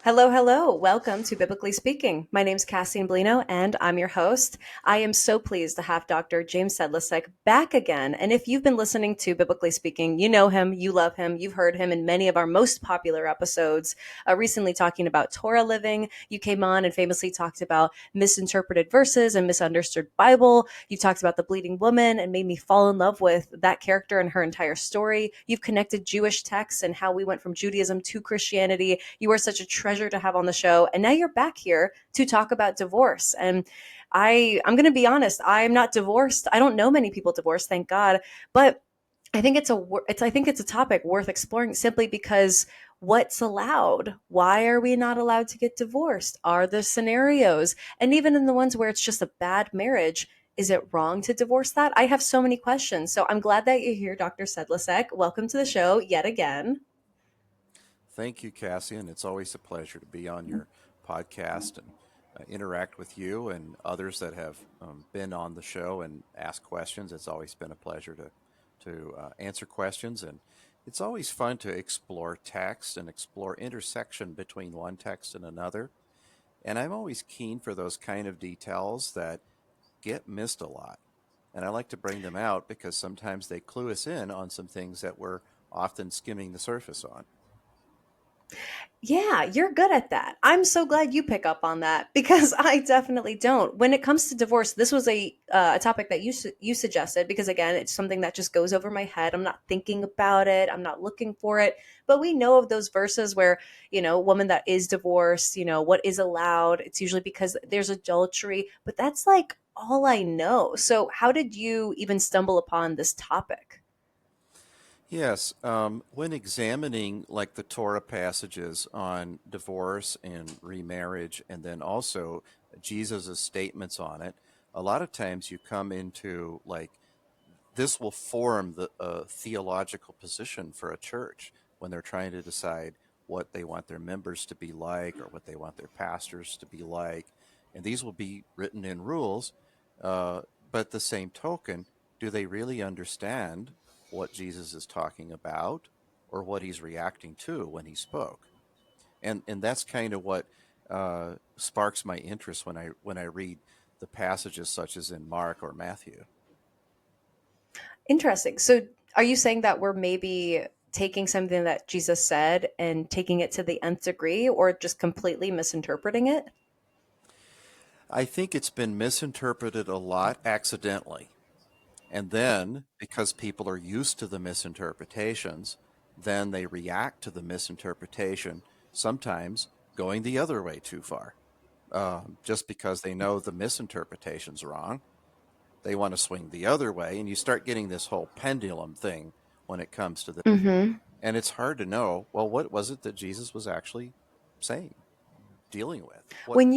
Hello, hello. Welcome to Biblically Speaking. My name's Cassian Blino, and I'm your host. I am so pleased to have Dr. James Sedlacek back again. And if you've been listening to Biblically Speaking, you know him, you love him, you've heard him in many of our most popular episodes. Recently talking about Torah living, you came on and famously talked about misinterpreted verses and misunderstood Bible. You talked about the bleeding woman and made me fall in love with that character and her entire story. You've connected Jewish texts and how we went from Judaism to Christianity. You are such a treasure to have on the show. And now you're back here to talk about divorce. And I'm going to be honest, I'm not divorced. I don't know many people divorced, thank God. But I think it's a topic worth exploring simply because what's allowed? Why are we not allowed to get divorced? Are there scenarios? And even in the ones where it's just a bad marriage, is it wrong to divorce that? I have so many questions. So I'm glad that you're here, Dr. Sedlacek. Welcome to the show yet again. Thank you, Cassian. It's always a pleasure to be on your podcast and interact with you and others that have been on the show and ask questions. It's always been a pleasure to answer questions, and it's always fun to explore text and explore intersection between one text and another. And I'm always keen for those kind of details that get missed a lot. And I like to bring them out because sometimes they clue us in on some things that we're often skimming the surface on. Yeah, you're good at that. I'm so glad you pick up on that because I definitely don't. When it comes to divorce, this was a topic that you suggested because again, it's something that just goes over my head. I'm not thinking about it. I'm not looking for it. But we know of those verses where, a woman that is divorced, what is allowed. It's usually because there's adultery, but that's like all I know. So, how did you even stumble upon this topic? Yes, when examining like the Torah passages on divorce and remarriage, and then also Jesus' statements on it, a lot of times you come into like this will form the theological position for a church when they're trying to decide what they want their members to be like or what they want their pastors to be like. And these will be written in rules. Uh, but the same token, do they really understand what Jesus is talking about or what he's reacting to when he spoke? And that's kind of what sparks my interest when I read the passages such as in Mark or Matthew. Interesting. So, are you saying that we're maybe taking something that Jesus said and taking it to the nth degree or just completely misinterpreting it? I think it's been misinterpreted a lot accidentally. And then, because people are used to the misinterpretations, then they react to the misinterpretation, sometimes going the other way too far. Just because they know the misinterpretation's wrong, they want to swing the other way. And you start getting this whole pendulum thing when it comes to this. Hmm. And it's hard to know, well, what was it that Jesus was actually saying, dealing with? What When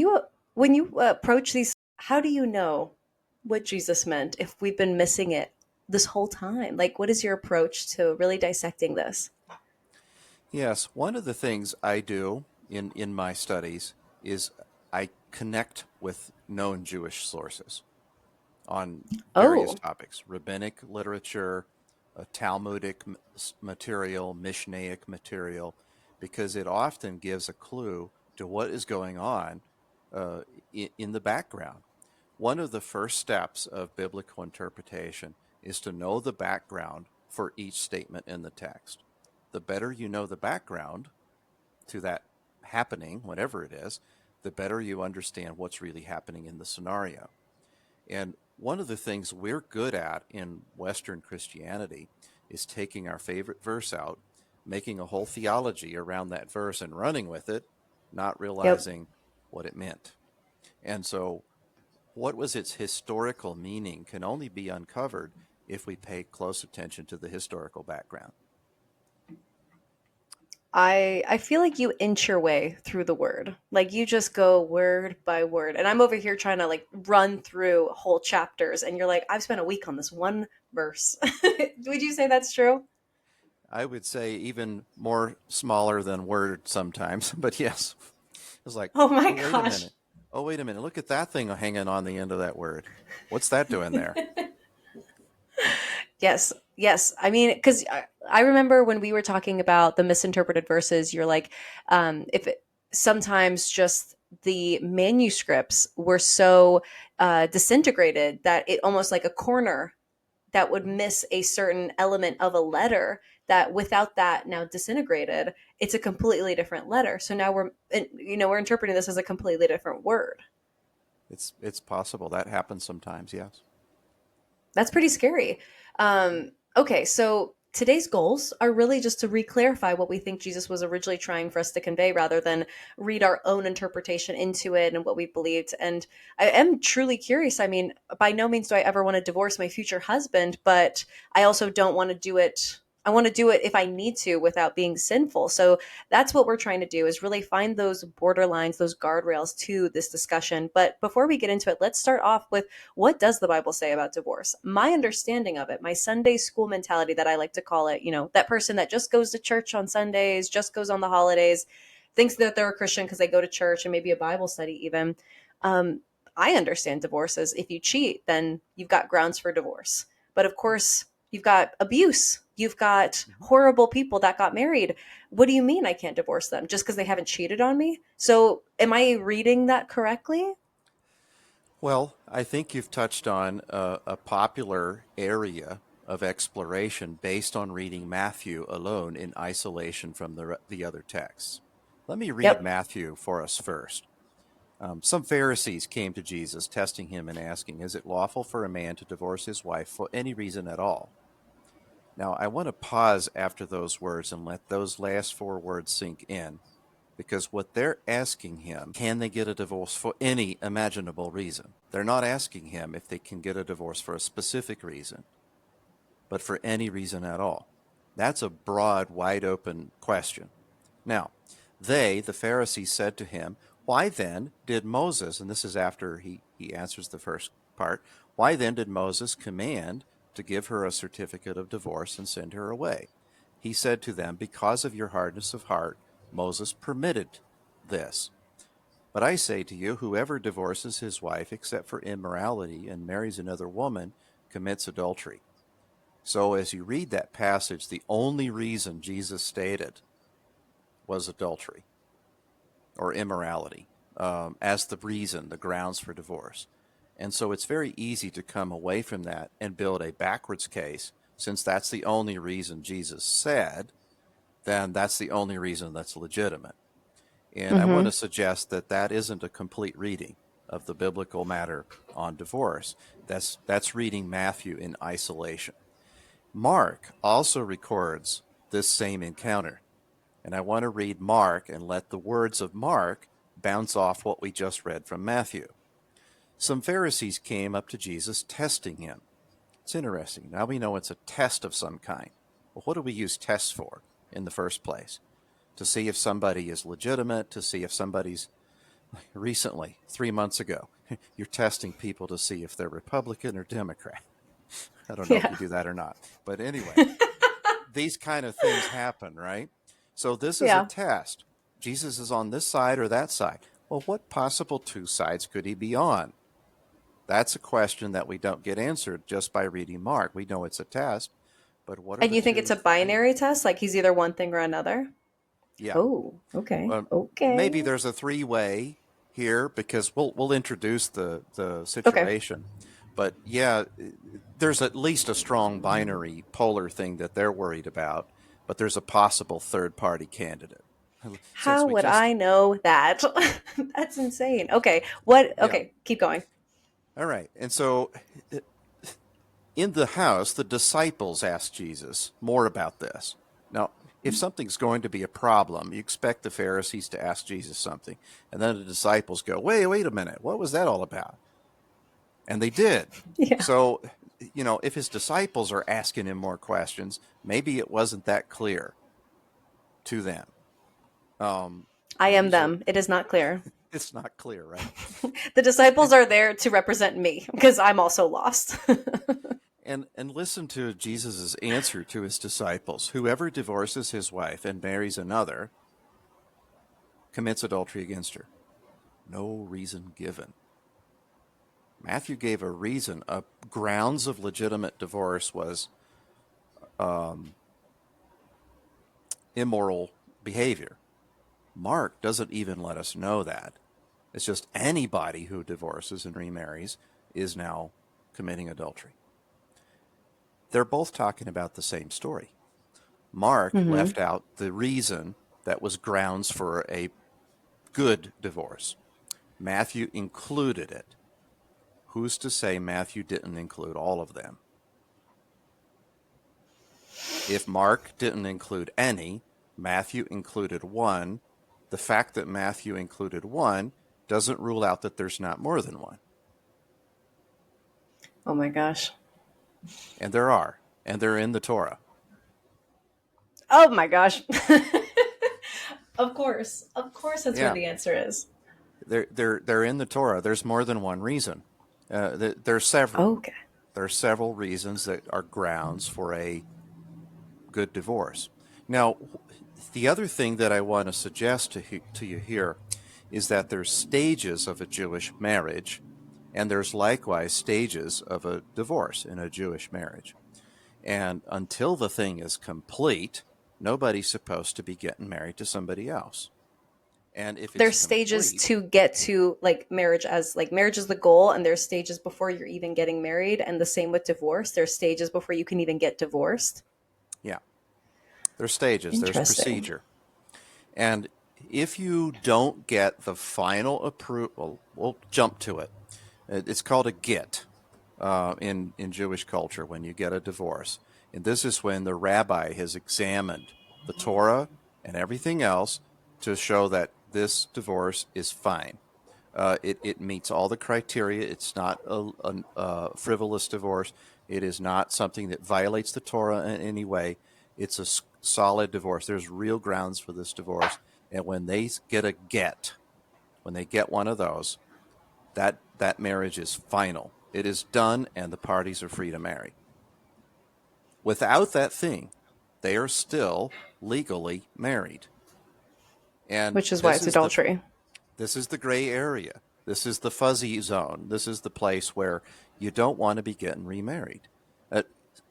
you approach these, how do you know what Jesus meant if we've been missing it this whole time? Like, what is your approach to really dissecting this? Yes, one of the things I do in my studies is I connect with known Jewish sources on various Oh, topics, rabbinic literature, Talmudic material, Mishnaic material, because it often gives a clue to what is going on in the background. One of the first steps of biblical interpretation is to know the background for each statement in the text. The better you know the background to that happening, whatever it is, the better you understand what's really happening in the scenario. And one of the things we're good at in Western Christianity is taking our favorite verse out, making a whole theology around that verse and running with it, not yep. realizing what it meant. And so, what was its historical meaning can only be uncovered if we pay close attention to the historical background. I feel like you inch your way through the word. Like you just go word by word. And I'm over here trying to like run through whole chapters and you're like, I've spent a week on this one verse. Would you say that's true? I would say even more smaller than word sometimes, but yes, it's like, Oh my oh, wait a gosh. minute. Oh, wait a minute. Look at that thing hanging on the end of that word. What's that doing there? Yes, yes. I mean, because I remember when we were talking about the misinterpreted verses, you're like, if it, sometimes just the manuscripts were so disintegrated that it almost like a corner that would miss a certain element of a letter, that without that now disintegrated, it's a completely different letter. So now we're interpreting this as a completely different word. It's possible that happens sometimes. Yes. That's pretty scary. Okay, so today's goals are really just to re-clarify what we think Jesus was originally trying for us to convey, rather than read our own interpretation into it and what we believed. And I am truly curious. I mean, by no means do I ever want to divorce my future husband, but I also don't want to do it. I want to do it if I need to without being sinful. So that's what we're trying to do, is really find those borderlines, those guardrails to this discussion. But before we get into it, let's start off with, what does the Bible say about divorce? My understanding of it, my Sunday school mentality that I like to call it, that person that just goes to church on Sundays, just goes on the holidays, thinks that they're a Christian because they go to church and maybe a Bible study even. Um, I understand divorce as, if you cheat, then you've got grounds for divorce. But of course, you've got abuse. You've got Mhm. horrible people that got married. What do you mean I can't divorce them just because they haven't cheated on me? So, am I reading that correctly? Well, I think you've touched on a popular area of exploration based on reading Matthew alone in isolation from the other texts. Let me read Yep. Matthew for us first. Some Pharisees came to Jesus, testing him and asking, "Is it lawful for a man to divorce his wife for any reason at all?" Now, I want to pause after those words and let those last four words sink in, because what they're asking him, can they get a divorce for any imaginable reason? They're not asking him if they can get a divorce for a specific reason, but for any reason at all. That's a broad, wide open question. Now, the Pharisees, said to him, "Why then did Moses," and this is after he answers the first part, "why then did Moses command to give her a certificate of divorce and send her away?" He said to them, "Because of your hardness of heart, Moses permitted this. But I say to you, whoever divorces his wife except for immorality and marries another woman commits adultery." So as you read that passage, the only reason Jesus stated was adultery or immorality as the reason, the grounds for divorce. And so it's very easy to come away from that and build a backwards case. Since that's the only reason Jesus said, then that's the only reason that's legitimate. And I want Mm-hmm. to suggest that that isn't a complete reading of the biblical matter on divorce. That's reading Matthew in isolation. Mark also records this same encounter. And I want to read Mark and let the words of Mark bounce off what we just read from Matthew. Some Pharisees came up to Jesus, testing him. It's interesting. Now we know it's a test of some kind. Well, what do we use tests for in the first place? To see if somebody is legitimate, to see if somebody's recently, 3 months ago, you're testing people to see if they're Republican or Democrat. I don't know if Yeah. you do that or not. But anyway, these kind of things happen, right? So this is a Yeah. test. Jesus is on this side or that side. Well, what possible two sides could he be on? That's a question that we don't get answered just by reading Mark. We know it's a test, but what are And the you think it's two a views? binary test? Like he's either one thing or another? Yeah. Oh, okay. Maybe Okay. there's a three-way here because we'll introduce the Okay. situation. But yeah, there's at least a strong binary polar thing that they're worried about, but there's a possible third-party candidate. Since How we would just I know that? That's insane. Okay. What? Yeah. Okay. Keep going. All right. And so in the house, the disciples asked Jesus more about this. Now, if something's going to be a problem, you expect the Pharisees to ask Jesus something, and then the disciples go, wait a minute, what was that all about? And they did. Yeah. So, if his disciples are asking him more questions, maybe it wasn't that clear to them. Um, I am these are, them. It is not clear. it's not clear, right? The disciples And are there to represent me because I'm also lost. and listen to Jesus' answer to his disciples. Whoever divorces his wife and marries another commits adultery against her. No reason given. Matthew gave a reason. Grounds of legitimate divorce was um, immoral behavior. Mark doesn't even let us know that. It's just anybody who divorces and remarries is now committing adultery. They're both talking about the same story. Mark Hmm. left out the reason that was grounds for a good divorce. Matthew included it. Who's to say Matthew didn't include all of them? If Mark didn't include any, Matthew included one. The fact that Matthew included one doesn't rule out that there's not more than one. Oh my gosh. And there are, and they're in the Torah. Oh my gosh. Of course. Of course that's where Yeah, the answer is. they're in the Torah. There's more than one reason. There's several. Okay. There are several reasons that are grounds for a good divorce. Now, the other thing that I want to suggest to you here is that there's stages of a Jewish marriage, and there's likewise stages of a divorce in a Jewish marriage. And until the thing is complete, nobody's supposed to be getting married to somebody else. And if it's There's stages complete, to get to like marriage, as like marriage is the goal, and there's stages before you're even getting married, and the same with divorce. There's stages before you can even get divorced. yeah, there's stages, there's Interesting. procedure. And if you don't get the final approval, we'll jump to it. It's called a get in Jewish culture when you get a divorce. And this is when the rabbi has examined the Torah and everything else to show that this divorce is fine. It meets all the criteria. It's not a frivolous divorce. It is not something that violates the Torah in any way. It's a solid divorce. There's real grounds for this divorce. And when they get a get, when they get one of those, that marriage is final. It is done, and the parties are free to marry. Without that thing, they are still legally married. And Which is why it's adultery. this is the gray area. This is the fuzzy zone. This is the place where you don't want to be getting remarried. Uh,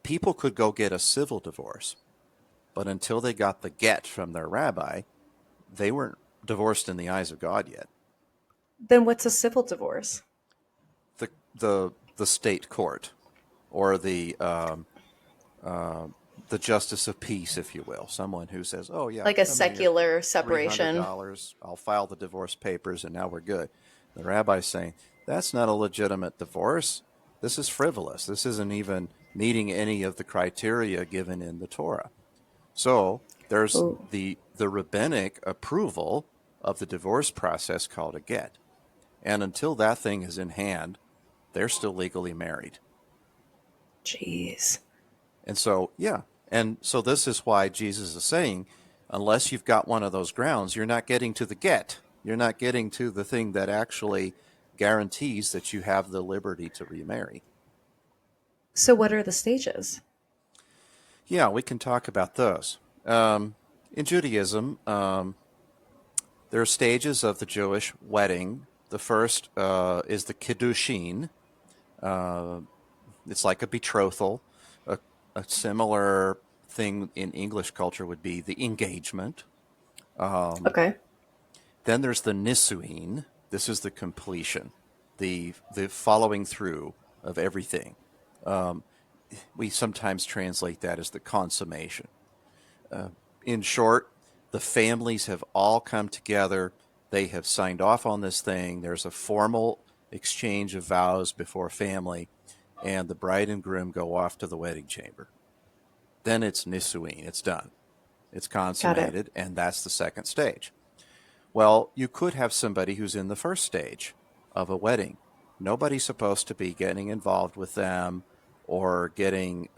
People could go get a civil divorce, but until they got the get from their rabbi, they weren't divorced in the eyes of God yet. Then what's a civil divorce? The state court, or the justice of peace, if you will, someone who says, "Oh yeah, Like a come here, secular three hundred separation. dollars, I'll file the divorce papers, and now we're good." The rabbi's saying that's not a legitimate divorce. This is frivolous. This isn't even meeting any of the criteria given in the Torah. So there's Oh, the rabbinic approval of the divorce process called a get, and until that thing is in hand, they're still legally married. jeez. And so, yeah. And so this is why Jesus is saying, unless you've got one of those grounds, you're not getting to the get. You're not getting to the thing that actually guarantees that you have the liberty to remarry. So what are the stages? Yeah, we can talk about those. In Judaism, there are stages of the Jewish wedding. The first is the kiddushin. Uh, it's like a betrothal. A, a similar thing in English culture would be the engagement. Um, Okay. then there's the nisuin. This is the completion, the following through of everything. Um, we sometimes translate that as the consummation. Uh, in short, the families have all come together. They have signed off on this thing. There's a formal exchange of vows before family, and the bride and groom go off to the wedding chamber. Then it's nisuin. It's done. It's Got it. consummated, and that's the second stage. Well, you could have somebody who's in the first stage of a wedding. Nobody's supposed to be getting involved with them or getting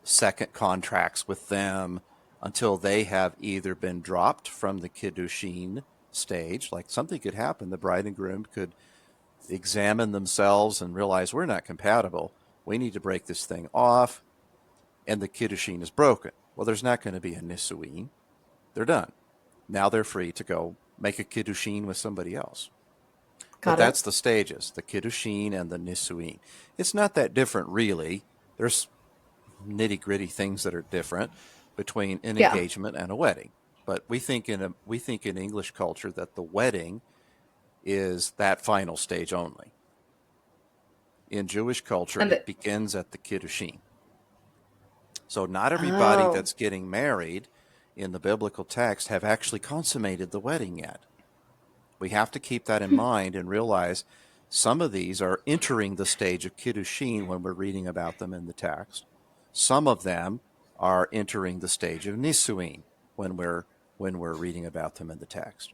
second contracts with them until they have either been dropped from the kiddushin stage. Like something could happen. The bride and groom could examine themselves and realize we're not compatible. We need to break this thing off, and the kiddushin is broken. Well, there's not going to be a nisuin. They're done. Now they're free to go make a kiddushin with somebody else. But Got it. that's the stages, the kiddushin and the nisuin. It's not that different, really. There's nitty gritty things that are different between an Yeah. engagement and a wedding. But we think in English culture that the wedding is that final stage only. In Jewish culture, And it begins at the kiddushin. So not everybody oh, that's getting married in the biblical text have actually consummated the wedding yet. We have to keep that in mind and realize some of these are entering the stage of kiddushin when we're reading about them in the text. Some of them are entering the stage of nisuin when we're reading about them in the text.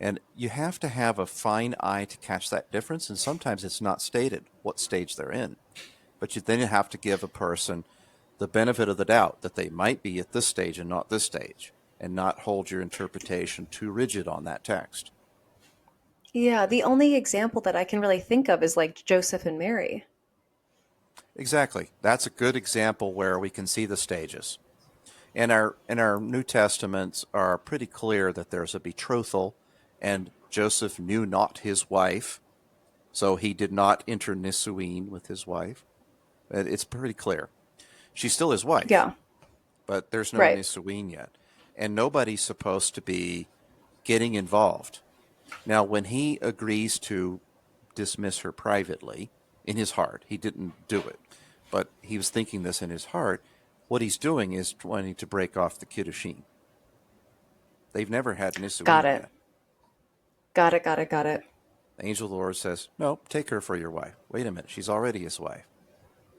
And you have to have a fine eye to catch that difference. And sometimes it's not stated what stage they're in. But you then have to give a person the benefit of the doubt that they might be at this stage and not this stage, and not hold your interpretation too rigid on that text. yeah. The only example that I can really think of is like Joseph and Mary. Exactly. That's a good example where we can see the stages. And our New Testaments are pretty clear that there's a betrothal, and Joseph knew not his wife, so he did not enter nisuin with his wife. It's pretty clear. She's still his wife, Yeah, but there's no right. nisuin yet, and nobody's supposed to be getting involved. Now, when he agrees to dismiss her privately in his heart, he didn't do it, but he was thinking this in his heart. What he's doing is wanting to break off the kiddushin. They've never had Got nisuin it. yet. Got it. Got it. Got it. The angel of the Lord says, "No, take her for your wife." Wait a minute, she's already his wife.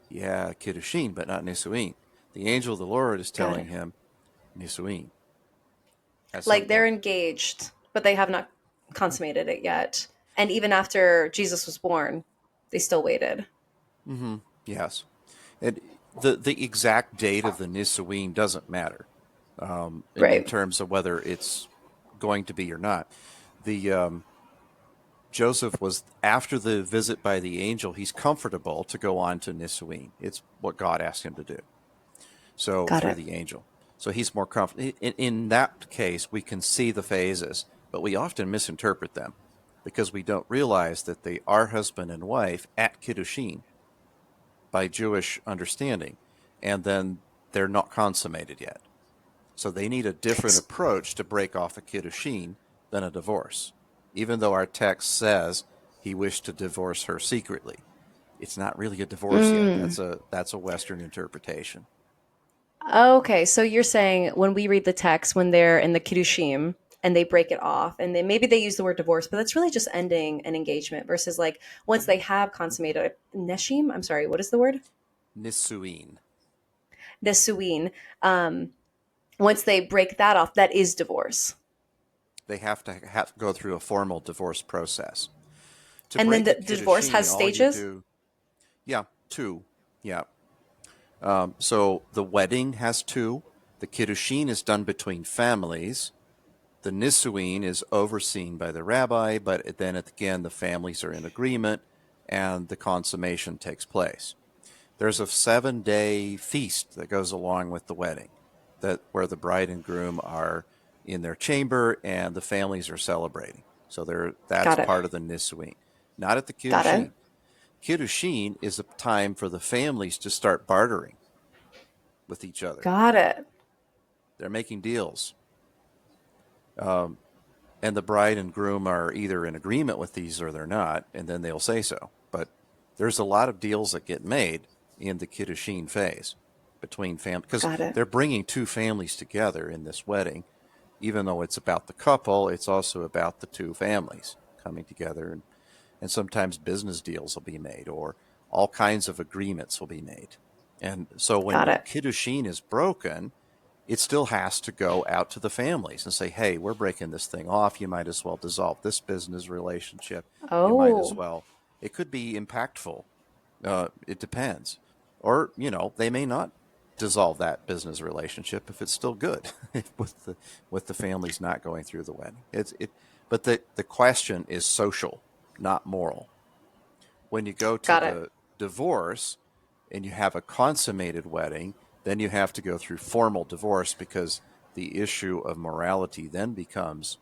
Yeah, kiddushin, but not nisuin. The angel of the Lord is Got telling it. him nisuin at some Like they're point. engaged, but they have not consummated it yet. And even after Jesus was born, they still waited. Mm-hmm. Yes, and the exact date of the nisuin doesn't matter in Right. terms of whether it's going to be or not. The Joseph was after the visit by the angel. He's comfortable to go on to nisuin. It's what God asked him to do. So Got through it. the angel, so he's more comfortable. In that case, we can see the phases, but we often misinterpret them because we don't realize that they are husband and wife at kiddushin by Jewish understanding, and then they're not consummated yet. So they need a different S- approach to break off a kiddushin than a divorce. Even though our text says he wished to divorce her secretly, it's not really a divorce yet. Mm. That's a Western interpretation. Okay, so you're saying when we read the text, when they're in the Kiddushim and they break it off, and they maybe they use the word divorce, but that's really just ending an engagement versus like once they have consummated neshim. I'm sorry, what is the word? Nisuin. Nesuin. Um, Once they break that off, that is divorce. They have to go through a formal divorce process. To And then break a the divorce has kiddushin, all you stages. do, yeah, two, yeah. So the wedding has two. The kiddushin is done between families. The nisuin is overseen by the rabbi, but then again, the families are in agreement and the consummation takes place. There's a 7-day feast that goes along with the wedding, that where the bride and groom are in their chamber and the families are celebrating. So that's Got it. part of the nisuin. Not at the Got it. kiddushin. Kiddushin is a time for the families to start bartering with each other. Got it. They're making deals. Um, and the bride and groom are either in agreement with these or they're not, and then they'll say so. But there's a lot of deals that get made in the kiddushin phase between families because Got it. they're bringing two families together in this wedding. Even though it's about the couple, it's also about the two families coming together, and sometimes business deals will be made or all kinds of agreements will be made. And so Got when it. kiddushin is broken, it still has to go out to the families and say, hey, we're breaking this thing off. You might as well dissolve this business relationship. You might as Oh, well. It could be impactful. It depends. Or, they may not dissolve that business relationship if it's still good with the families not going through the wedding. But the question is social, not moral. When you go to got it. the divorce and you have a consummated wedding, then you have to go through formal divorce because the issue of morality then becomes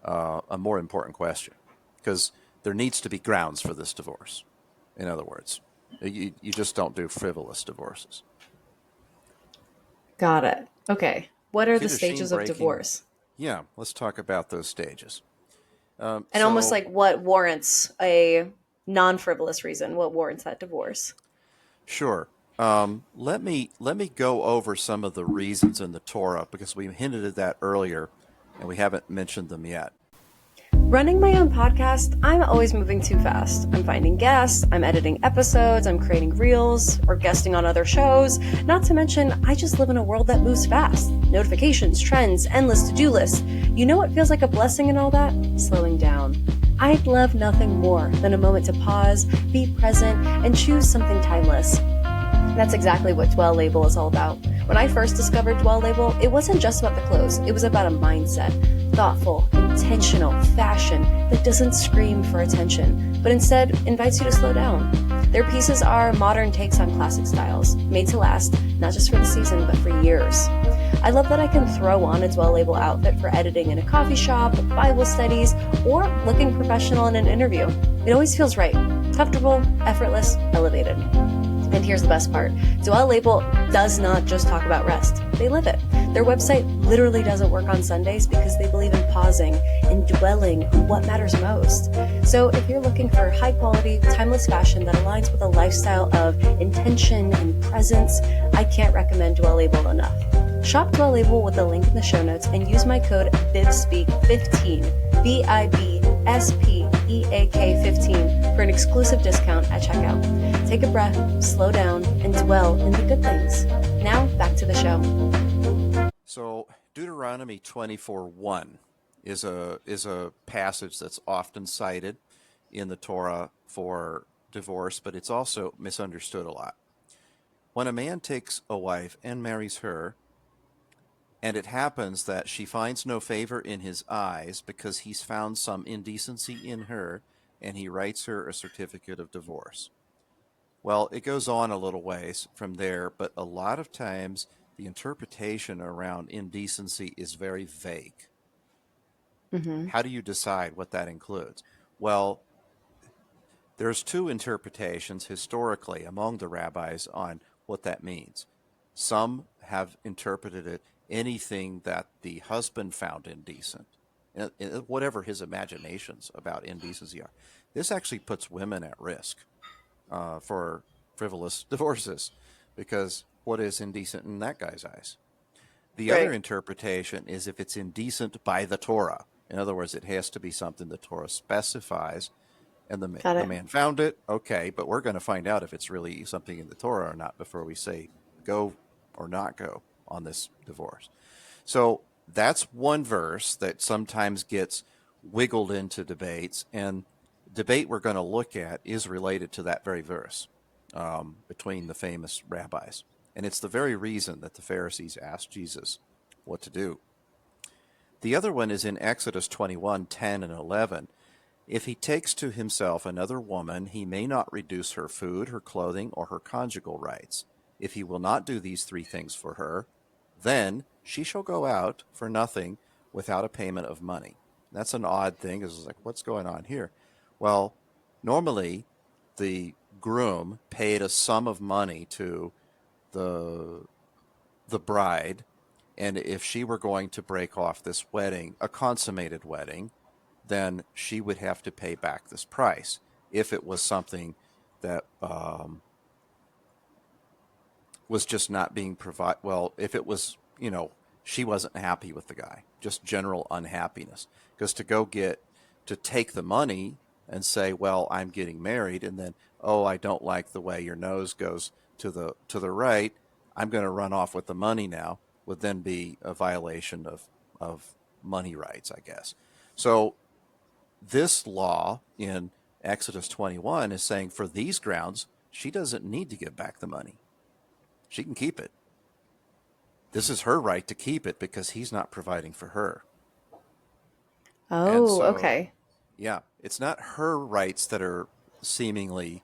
a more important question because there needs to be grounds for this divorce. In other words, you just don't do frivolous divorces. Got it. Okay. What are the Kiddushin stages of breaking, divorce? Yeah, let's talk about those stages. And almost So like what warrants a non-frivolous reason, what warrants that divorce. sure. Let me go over some of the reasons in the Torah because we hinted at that earlier, and we haven't mentioned them yet. Running my own podcast, I'm always moving too fast. I'm finding guests, I'm editing episodes, I'm creating reels, or guesting on other shows. Not to mention, I just live in a world that moves fast. Notifications, trends, endless to-do lists. You know what feels like a blessing in all that? Slowing down. I'd love nothing more than a moment to pause, be present, and choose something timeless. That's exactly what Dwell Label is all about. When I first discovered Dwell Label, it wasn't just about the clothes, it was about a mindset. Thoughtful, intentional fashion that doesn't scream for attention, but instead invites you to slow down. Their pieces are modern takes on classic styles, made to last, not just for the season, but for years. I love that I can throw on a Dwell Label outfit for editing in a coffee shop, Bible studies, or looking professional in an interview. It always feels right. Comfortable, effortless, elevated. And here's the best part. Dwell Label does not just talk about rest. They live it. Their website literally doesn't work on Sundays because they believe in pausing and dwelling on what matters most. So if you're looking for high quality, timeless fashion that aligns with a lifestyle of intention and presence, I can't recommend Dwell Label enough. Shop Dwell Label with the link in the show notes and use my code BIBSPEAK15, BIBSPEAK15 for an exclusive discount at checkout. Take a breath, slow down, and dwell in the good things. Now, back to the show. So Deuteronomy 24:1 is a passage that's often cited in the Torah for divorce, but it's also misunderstood a lot. When a man takes a wife and marries her, and it happens that she finds no favor in his eyes because he's found some indecency in her, and he writes her a certificate of divorce. Well, it goes on a little ways from there, but a lot of times the interpretation around indecency is very vague. Mm-hmm. How do you decide what that includes? Well, there's two interpretations historically among the rabbis on what that means. Some have interpreted it anything that the husband found indecent, whatever his imaginations about indecency are. This actually puts women at risk for frivolous divorces because what is indecent in that guy's eyes? The other Right. interpretation is if it's indecent by the Torah. In other words, it has to be something the Torah specifies, and Got the it. man found it. Okay, but we're going to find out if it's really something in the Torah or not before we say go or not go on this divorce. So that's one verse that sometimes gets wiggled into debates, and debate we're going to look at is related to that very verse between the famous rabbis. And it's the very reason that the Pharisees asked Jesus what to do. The other one is in Exodus 21:10 and 11. If he takes to himself another woman, he may not reduce her food, her clothing, or her conjugal rights. If he will not do these three things for her, then she shall go out for nothing without a payment of money. That's an odd thing. It's like, what's going on here? Well, normally the groom paid a sum of money to the the bride, and if she were going to break off this wedding, a consummated wedding, then she would have to pay back this price. If it was something that was just not being provided, well, if it was, she wasn't happy with the guy, just general unhappiness. Because to take the money and say, well, I'm getting married, and then, oh, I don't like the way your nose goes to the right, I'm going to run off with the money now, would then be a violation of money rights, I guess. So this law in Exodus 21 is saying for these grounds, she doesn't need to give back the money. She can keep it. This is her right to keep it because he's not providing for her. And Oh, so, okay. yeah, it's not her rights that are seemingly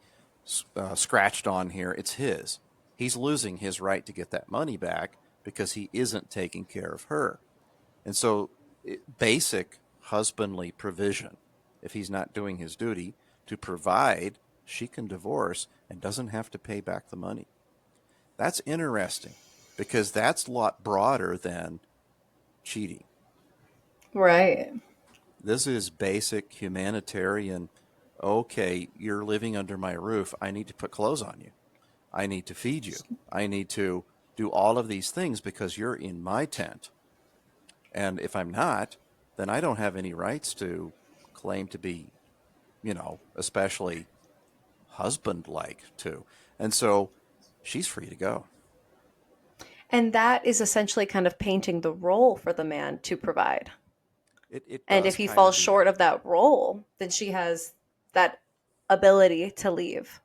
scratched on here. It's his. He's losing his right to get that money back because he isn't taking care of her. And so, basic husbandly provision, if he's not doing his duty to provide, she can divorce and doesn't have to pay back the money. That's interesting because that's a lot broader than cheating. Right. This is basic humanitarian. Okay, you're living under my roof. I need to put clothes on you. I need to feed you. I need to do all of these things because you're in my tent. And if I'm not, then I don't have any rights to claim to be, especially husband like too. And so she's free to go. And that is essentially kind of painting the role for the man to provide. It And does if he kind of falls do that. short of that role, then she has that ability to leave.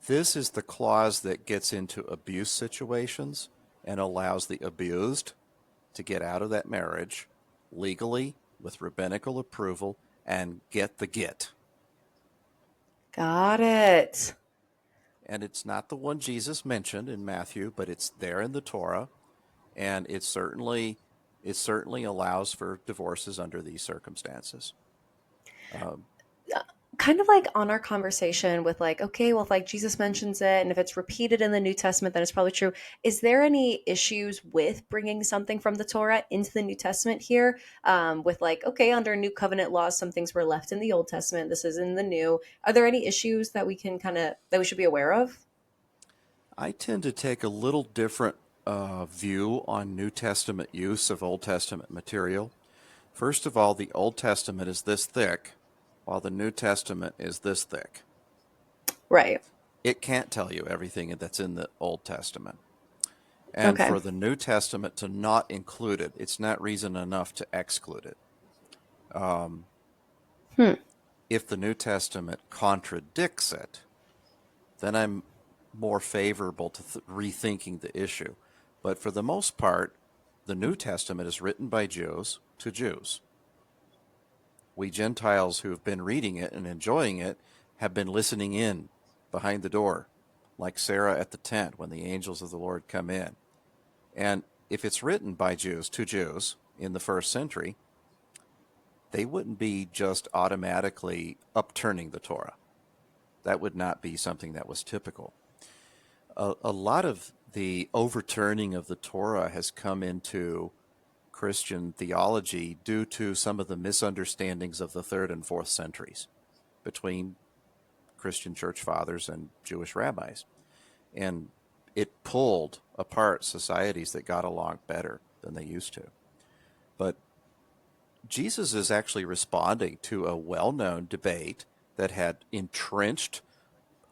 This is the clause that gets into abuse situations and allows the abused to get out of that marriage legally with rabbinical approval and get the get. Got it. And it's not the one Jesus mentioned in Matthew, but it's there in the Torah, and it certainly allows for divorces under these circumstances. Um, Kind of like on our conversation with like, okay, well, if like Jesus mentions it and if it's repeated in the New Testament, then it's probably true. Is there any issues with bringing something from the Torah into the New Testament here? With like, okay, under New Covenant laws, some things were left in the Old Testament. This is in the New. Are there any issues that we can kind of that we should be aware of? I tend to take a little different view on New Testament use of Old Testament material. First of all, the Old Testament is this thick, while the New Testament is this thick. Right. It can't tell you everything that's in the Old Testament. And Okay. for the New Testament to not include it, it's not reason enough to exclude it. Um, Hmm. if the New Testament contradicts it, then I'm more favorable to rethinking the issue. But for the most part, the New Testament is written by Jews to Jews. We Gentiles who have been reading it and enjoying it have been listening in behind the door, like Sarah at the tent when the angels of the Lord come in. And if it's written by Jews to Jews in the first century, they wouldn't be just automatically upturning the Torah. That would not be something that was typical. A lot of the overturning of the Torah has come into Christian theology due to some of the misunderstandings of the third and fourth centuries between Christian church fathers and Jewish rabbis. And it pulled apart societies that got along better than they used to. But Jesus is actually responding to a well known debate that had entrenched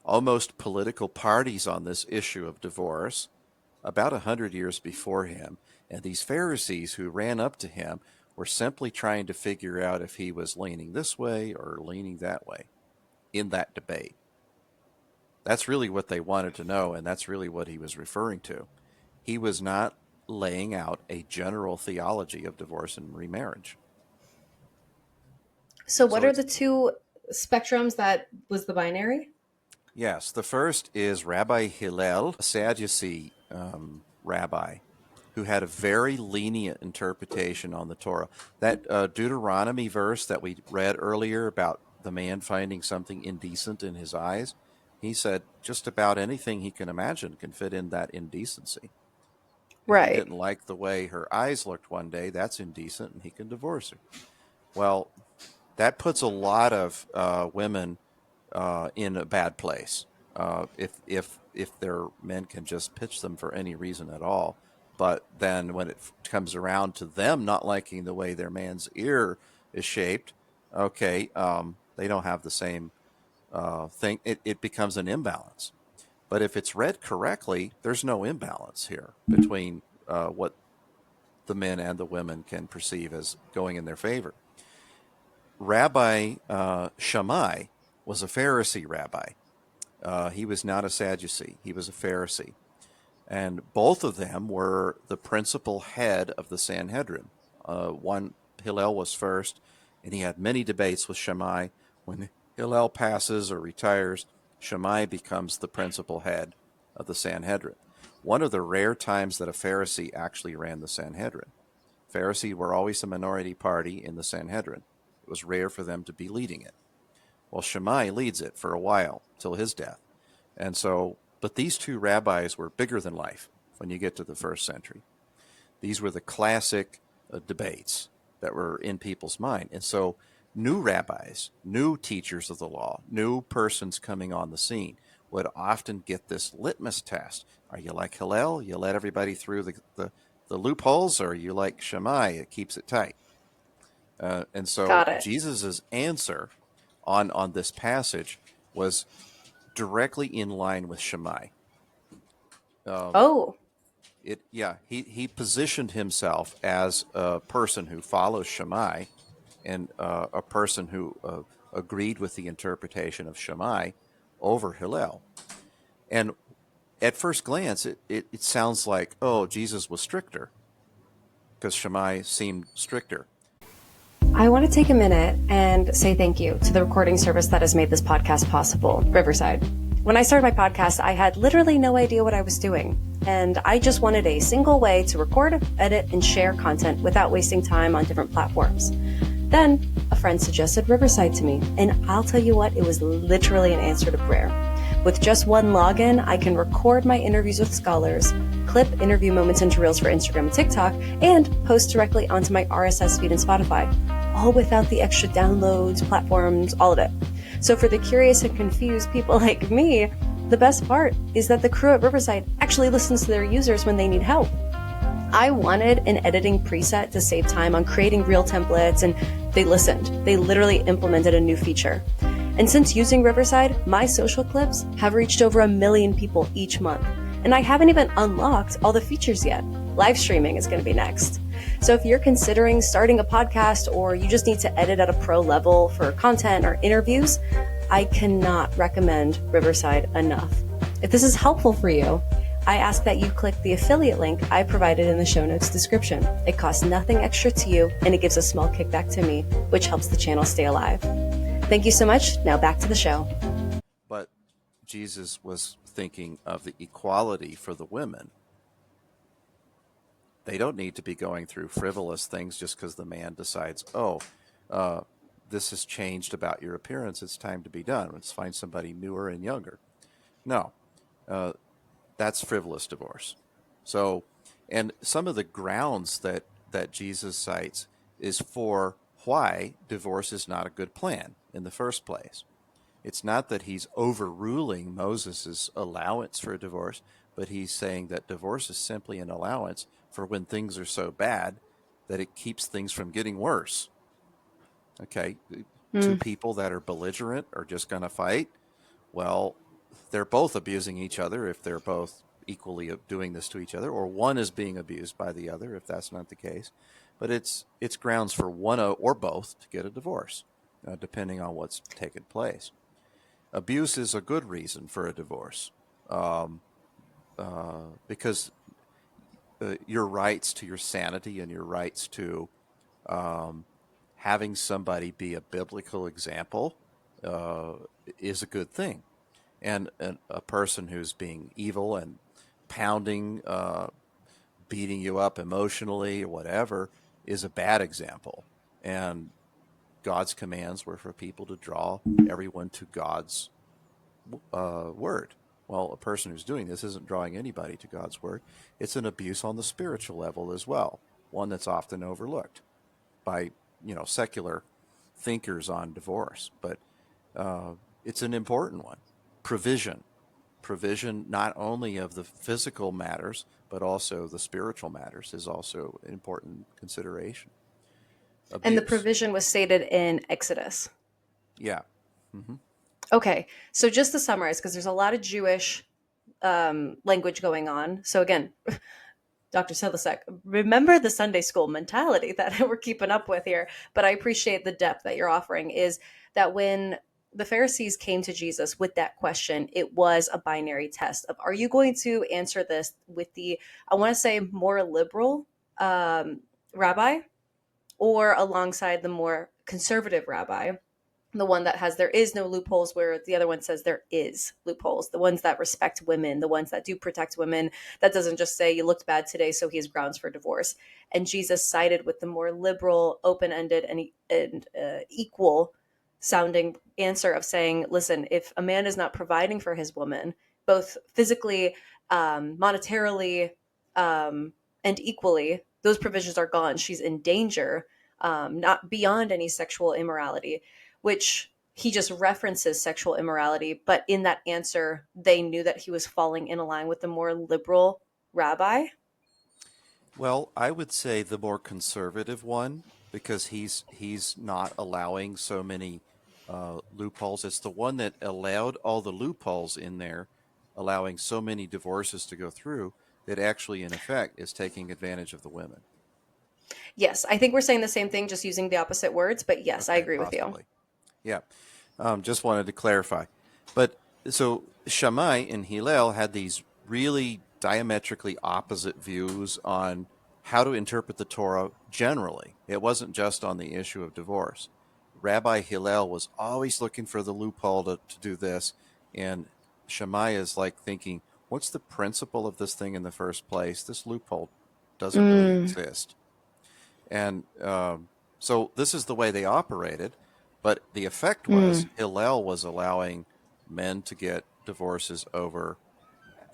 almost political parties on this issue of divorce about 100 years before him. And these Pharisees who ran up to him were simply trying to figure out if he was leaning this way or leaning that way in that debate. That's really what they wanted to know, and that's really what he was referring to. He was not laying out a general theology of divorce and remarriage. So, what So are it's the two spectrums that was the binary? Yes, the first is Rabbi Hillel, a Sadducee rabbi who had a very lenient interpretation on the Torah. That Deuteronomy verse that we read earlier about the man finding something indecent in his eyes, he said just about anything he can imagine can fit in that indecency. If he Right. didn't like the way her eyes looked one day, that's indecent and he can divorce her. Well, that puts a lot of women in a bad place. If their men can just pitch them for any reason at all, but then when it comes around to them not liking the way their man's ear is shaped, okay, they don't have the same thing. It becomes an imbalance. But if it's read correctly, there's no imbalance here between what the men and the women can perceive as going in their favor. Rabbi Shammai was a Pharisee rabbi. He was not a Sadducee, he was a Pharisee. And both of them were the principal head of the Sanhedrin. One, Hillel was first, and he had many debates with Shammai. When Hillel passes or retires, Shammai becomes the principal head of the Sanhedrin. One of the rare times that a Pharisee actually ran the Sanhedrin. Pharisees were always a minority party in the Sanhedrin. It was rare for them to be leading it. Well, Shammai leads it for a while till his death. And so, but these two rabbis were bigger than life when you get to the first century. These were the classic debates. that were in people's mind. And so new rabbis, new teachers of the law, new persons coming on the scene would often get this litmus test. Are you like Hillel? You let everybody through the loopholes, or you like Shammai? It keeps it tight. And so Got it. Jesus's answer on this passage was directly in line with Shammai. Um, Oh, he positioned himself as a person who follows Shammai and a person who agreed with the interpretation of Shammai over Hillel. And at first glance, it sounds like, oh, Jesus was stricter because Shammai seemed stricter. I want to take a minute and say thank you to the recording service that has made this podcast possible, Riverside. When I started my podcast, I had literally no idea what I was doing, and I just wanted a single way to record, edit, and share content without wasting time on different platforms. Then a friend suggested Riverside to me, and I'll tell you what, it was literally an answer to prayer. With just one login, I can record my interviews with scholars, clip interview moments into Reels for Instagram and TikTok, and post directly onto my RSS feed and Spotify, all without the extra downloads, platforms, all of it. So for the curious and confused people like me, the best part is that the crew at Riverside actually listens to their users when they need help. I wanted an editing preset to save time on creating reel templates, and they listened. They literally implemented a new feature. And since using Riverside, my social clips have reached over 1 million people each month. And I haven't even unlocked all the features yet. Live streaming is going to be next. So if you're considering starting a podcast, or you just need to edit at a pro level for content or interviews, I cannot recommend Riverside enough. If this is helpful for you, I ask that you click the affiliate link I provided in the show notes description. It costs nothing extra to you, and it gives a small kickback to me, which helps the channel stay alive. Thank you so much. Now back to the show. But Jesus was thinking of the equality for the women. They don't need to be going through frivolous things just because the man decides, oh, this has changed about your appearance. It's time to be done. Let's find somebody newer and younger. No, that's frivolous divorce. So, and some of the grounds that Jesus cites is for why divorce is not a good plan in the first place. It's not that he's overruling Moses' allowance for a divorce, but he's saying that divorce is simply an allowance for when things are so bad that it keeps things from getting worse. Okay, two people that are belligerent are just going to fight. Well, they're both abusing each other if they're both equally doing this to each other, or one is being abused by the other if that's not the case. But it's grounds for one or both to get a divorce, depending on what's taken place. Abuse is a good reason for a divorce, because your rights to your sanity and your rights to having somebody be a biblical example is a good thing. And a person who's being evil and pounding, beating you up emotionally or whatever is a bad example. And God's commands were for people to draw everyone to God's word. Well, a person who's doing this isn't drawing anybody to God's word. It's an abuse on the spiritual level as well, one that's often overlooked by secular thinkers on divorce. But it's an important one. Provision not only of the physical matters but also the spiritual matters is also an important consideration. And the Abuse, provision was stated in Exodus. yeah. Hmm. Okay, so just to summarize, because there's a lot of Jewish language going on. So again, Dr. Sedlacek, remember the Sunday school mentality that we're keeping up with here, but I appreciate the depth that you're offering, is that when the Pharisees came to Jesus with that question, it was a binary test of, are you going to answer this with the, I want to say, more liberal rabbi, or alongside the more conservative rabbi, the one that has there is no loopholes, where the other one says there is loopholes, the ones that respect women, the ones that do protect women, that doesn't just say you looked bad today so he has grounds for divorce. And Jesus sided with the more liberal, open-ended, and equal sounding answer of saying, listen, if a man is not providing for his woman, both physically, monetarily, and equally, those provisions are gone. She's in danger. not beyond any sexual immorality, which he just references sexual immorality. But in that answer, they knew that he was falling in line with the more liberal rabbi. Well, I would say the more conservative one because he's not allowing so many loopholes. It's the one that allowed all the loopholes in there, allowing so many divorces to go through that actually, in effect, is taking advantage of the women. Yes, I think we're saying the same thing, just using the opposite words. But yes, I Okay, agree with you. possibly. Yeah. Just wanted to clarify. But so Shammai and Hillel had these really diametrically opposite views on how to interpret the Torah generally. It wasn't just on the issue of divorce. Rabbi Hillel was always looking for the loophole to do this. And Shammai is like thinking, what's the principle of this thing in the first place? This loophole doesn't really Mm, exist. And so this is the way they operated. But the effect was mm. Hillel was allowing men to get divorces over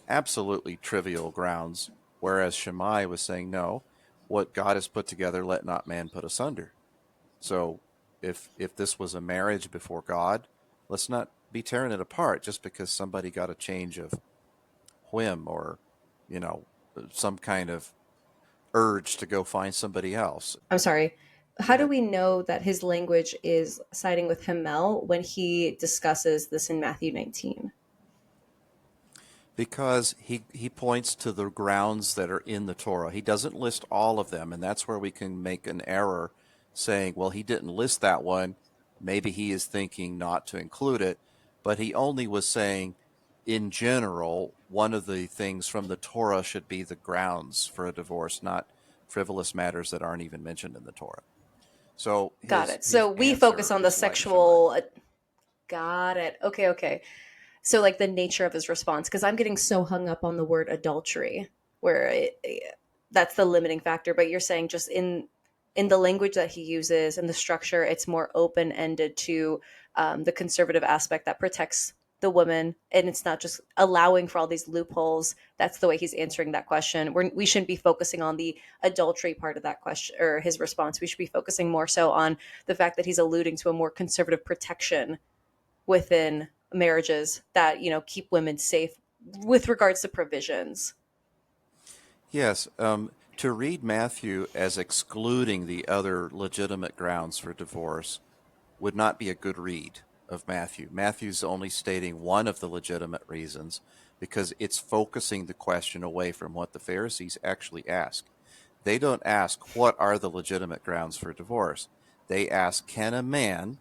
absolutely trivial grounds, whereas Shammai was saying, no, what God has put together, let not man put asunder. So if this was a marriage before God, let's not be tearing it apart just because somebody got a change of whim or, you know, some kind of urge to go find somebody else. I'm sorry. Go How do ahead. we know that his language is siding with Himmel when he discusses this in Matthew 19? Because he points to the grounds that are in the Torah. He doesn't list all of them, and that's where we can make an error saying, well, he didn't list that one. Maybe he is thinking not to include it, but he only was saying, in general, one of the things from the Torah should be the grounds for a divorce, not frivolous matters that aren't even mentioned in the Torah. So Got his it. his So we focus answer on the is like Shammai. sexual. Got it. Okay, okay. So like the nature of his response, because I'm getting so hung up on the word adultery, where that's the limiting factor. But you're saying just in the language that he uses and the structure, it's more open ended to the conservative aspect that protects the woman, and it's not just allowing for all these loopholes. That's the way he's answering that question. We shouldn't be focusing on the adultery part of that question or his response. We should be focusing more so on the fact that he's alluding to a more conservative protection within marriages that keep women safe with regards to provisions. Yes, to read Matthew as excluding the other legitimate grounds for divorce would not be a good read of Matthew. Matthew's only stating one of the legitimate reasons because it's focusing the question away from what the Pharisees actually ask. They don't ask, what are the legitimate grounds for divorce? They ask, can a man,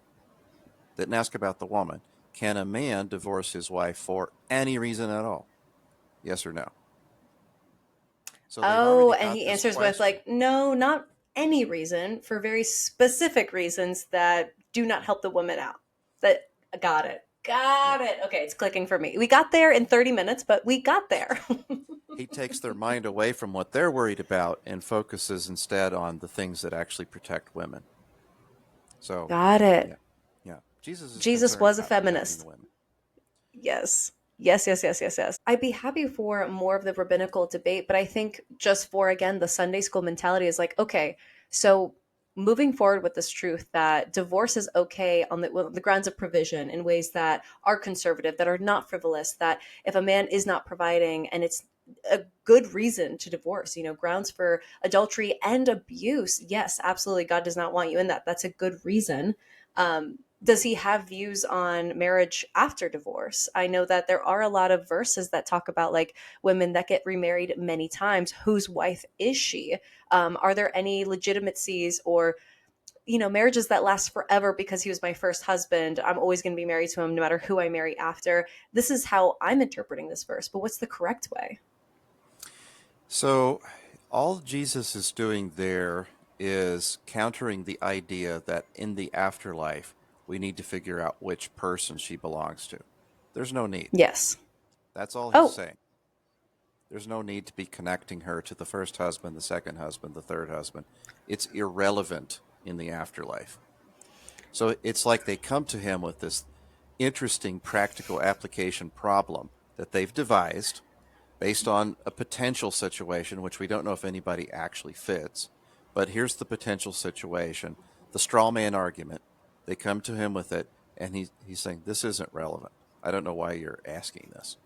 didn't ask about the woman, can a man divorce his wife for any reason at all? Yes or no? So they've Oh, already and got he this answers with question. like, no, not any reason, for very specific reasons that do not help the woman out. That got it. Yeah. Got it. Okay, it's clicking for me. We got there in 30 minutes, but we got there. He takes their mind away from what they're worried about and focuses instead on the things that actually protect women. So, Got it. yeah, yeah. Jesus is Jesus concerned was a about protecting the feminist. women. Yes. Yes, yes, yes, yes, yes. I'd be happy for more of the rabbinical debate, but I think just for, again, the Sunday school mentality is like, okay, so moving forward with this truth that divorce is okay on the grounds of provision in ways that are conservative, that are not frivolous, that if a man is not providing and it's a good reason to divorce, grounds for adultery and abuse. Yes, absolutely. God does not want you in that. That's a good reason. Does he have views on marriage after divorce? I know that there are a lot of verses that talk about like women that get remarried many times. Whose wife is she? Are there any legitimacies or marriages that last forever because he was my first husband? I'm always going to be married to him no matter who I marry after. This is how I'm interpreting this verse, but what's the correct way? So, all Jesus is doing there is countering the idea that in the afterlife, we need to figure out which person she belongs to. There's no need. Yes. That's all he's Oh, saying. There's no need to be connecting her to the first husband, the second husband, the third husband. It's irrelevant in the afterlife. So it's like they come to him with this interesting practical application problem that they've devised based on a potential situation, which we don't know if anybody actually fits. But here's the potential situation, the straw man argument. They come to him with it, and he's saying, this isn't relevant. I don't know why you're asking this.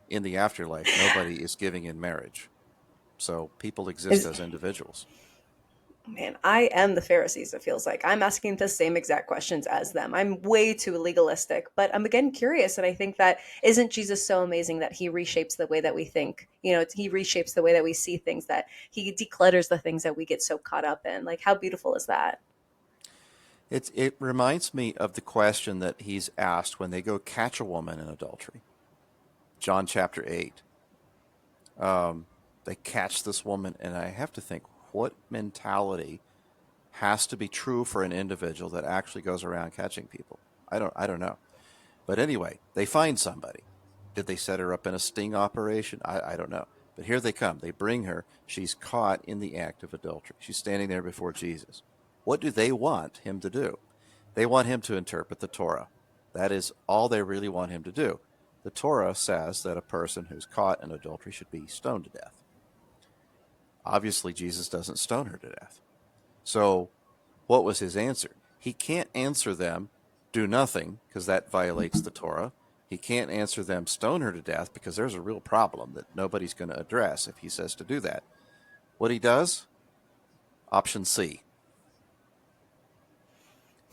In the afterlife, nobody is giving in marriage. So people exist Is as individuals. Man, I am the Pharisees, it feels like. I'm asking the same exact questions as them. I'm way too legalistic, but I'm again curious. And I think that isn't Jesus so amazing that he reshapes the way that we think? He reshapes the way that we see things, that he declutters the things that we get so caught up in. Like, how beautiful is that? It reminds me of the question that he's asked when they go catch a woman in adultery. John chapter 8. They catch this woman, and I have to think, what mentality has to be true for an individual that actually goes around catching people? I don't know. But anyway, they find somebody. Did they set her up in a sting operation? I don't know. But here they come. They bring her. She's caught in the act of adultery. She's standing there before Jesus. What do they want him to do? They want him to interpret the Torah. That is all they really want him to do. The Torah says that a person who's caught in adultery should be stoned to death. Obviously, Jesus doesn't stone her to death. So, what was his answer? He can't answer them, do nothing, because that violates the Torah. He can't answer them, stone her to death, because there's a real problem that nobody's going to address if he says to do that. What he does? Option C.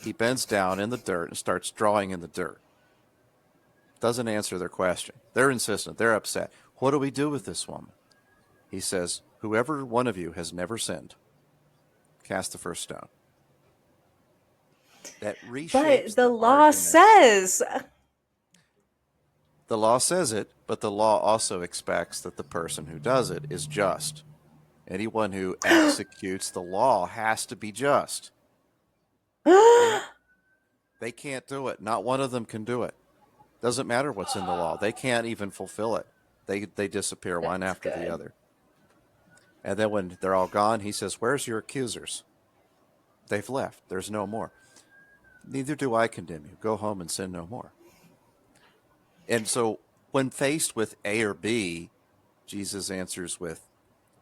He bends down in the dirt and starts drawing in the dirt. Doesn't answer their question. They're insistent. They're upset. What do we do with this woman? He says, whoever one of you has never sinned, cast the first stone. That But reshapes the the law argument. says, The law says it, but the law also expects that the person who does it is just. Anyone who executes the law has to be just. They have, they can't do it. Not one of them can do it. Doesn't matter what's in the law. They can't even fulfill it. They disappear one that's after the good. other. And then when they're all gone, he says, "Where's your accusers? They've left. There's no more. Neither do I condemn you. Go home and sin no more." And so when faced with A or B, Jesus answers with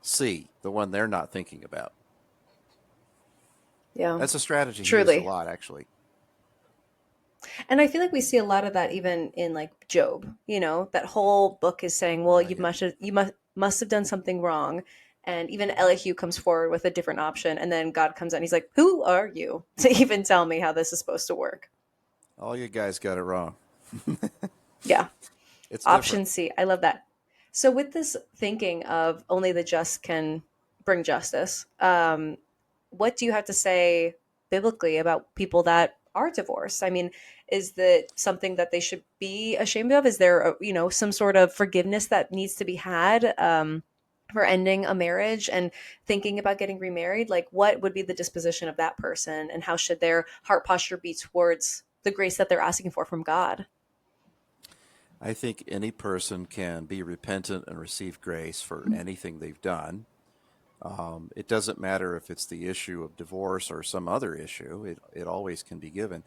C, the one they're not thinking about. Yeah, That's a strategy he used a truly. lot, actually. And I feel like we see a lot of that even in like Job, that whole book is saying, well, Yeah. you must have done something wrong. And even Elihu comes forward with a different option, and then God comes out and he's like, who are you to even tell me how this is supposed to work? All you guys got it wrong. Yeah. It's different. Option C. I love that. So with this thinking of only the just can bring justice, what do you have to say biblically about people that are divorced? I mean, is that something that they should be ashamed of? Is there, some sort of forgiveness that needs to be had for ending a marriage and thinking about getting remarried? Like, what would be the disposition of that person, and how should their heart posture be towards the grace that they're asking for from God? I think any person can be repentant and receive grace for anything they've done. It doesn't matter if it's the issue of divorce or some other issue, it always can be given.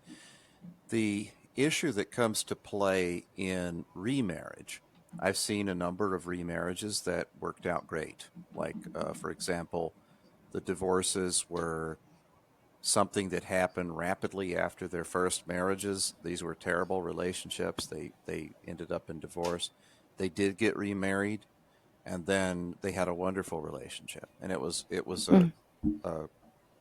The issue that comes to play in remarriage, I've seen a number of remarriages that worked out great. Like, for example, the divorces were something that happened rapidly after their first marriages. These were terrible relationships. They ended up in divorce. They did get remarried, and then they had a wonderful relationship. And it was a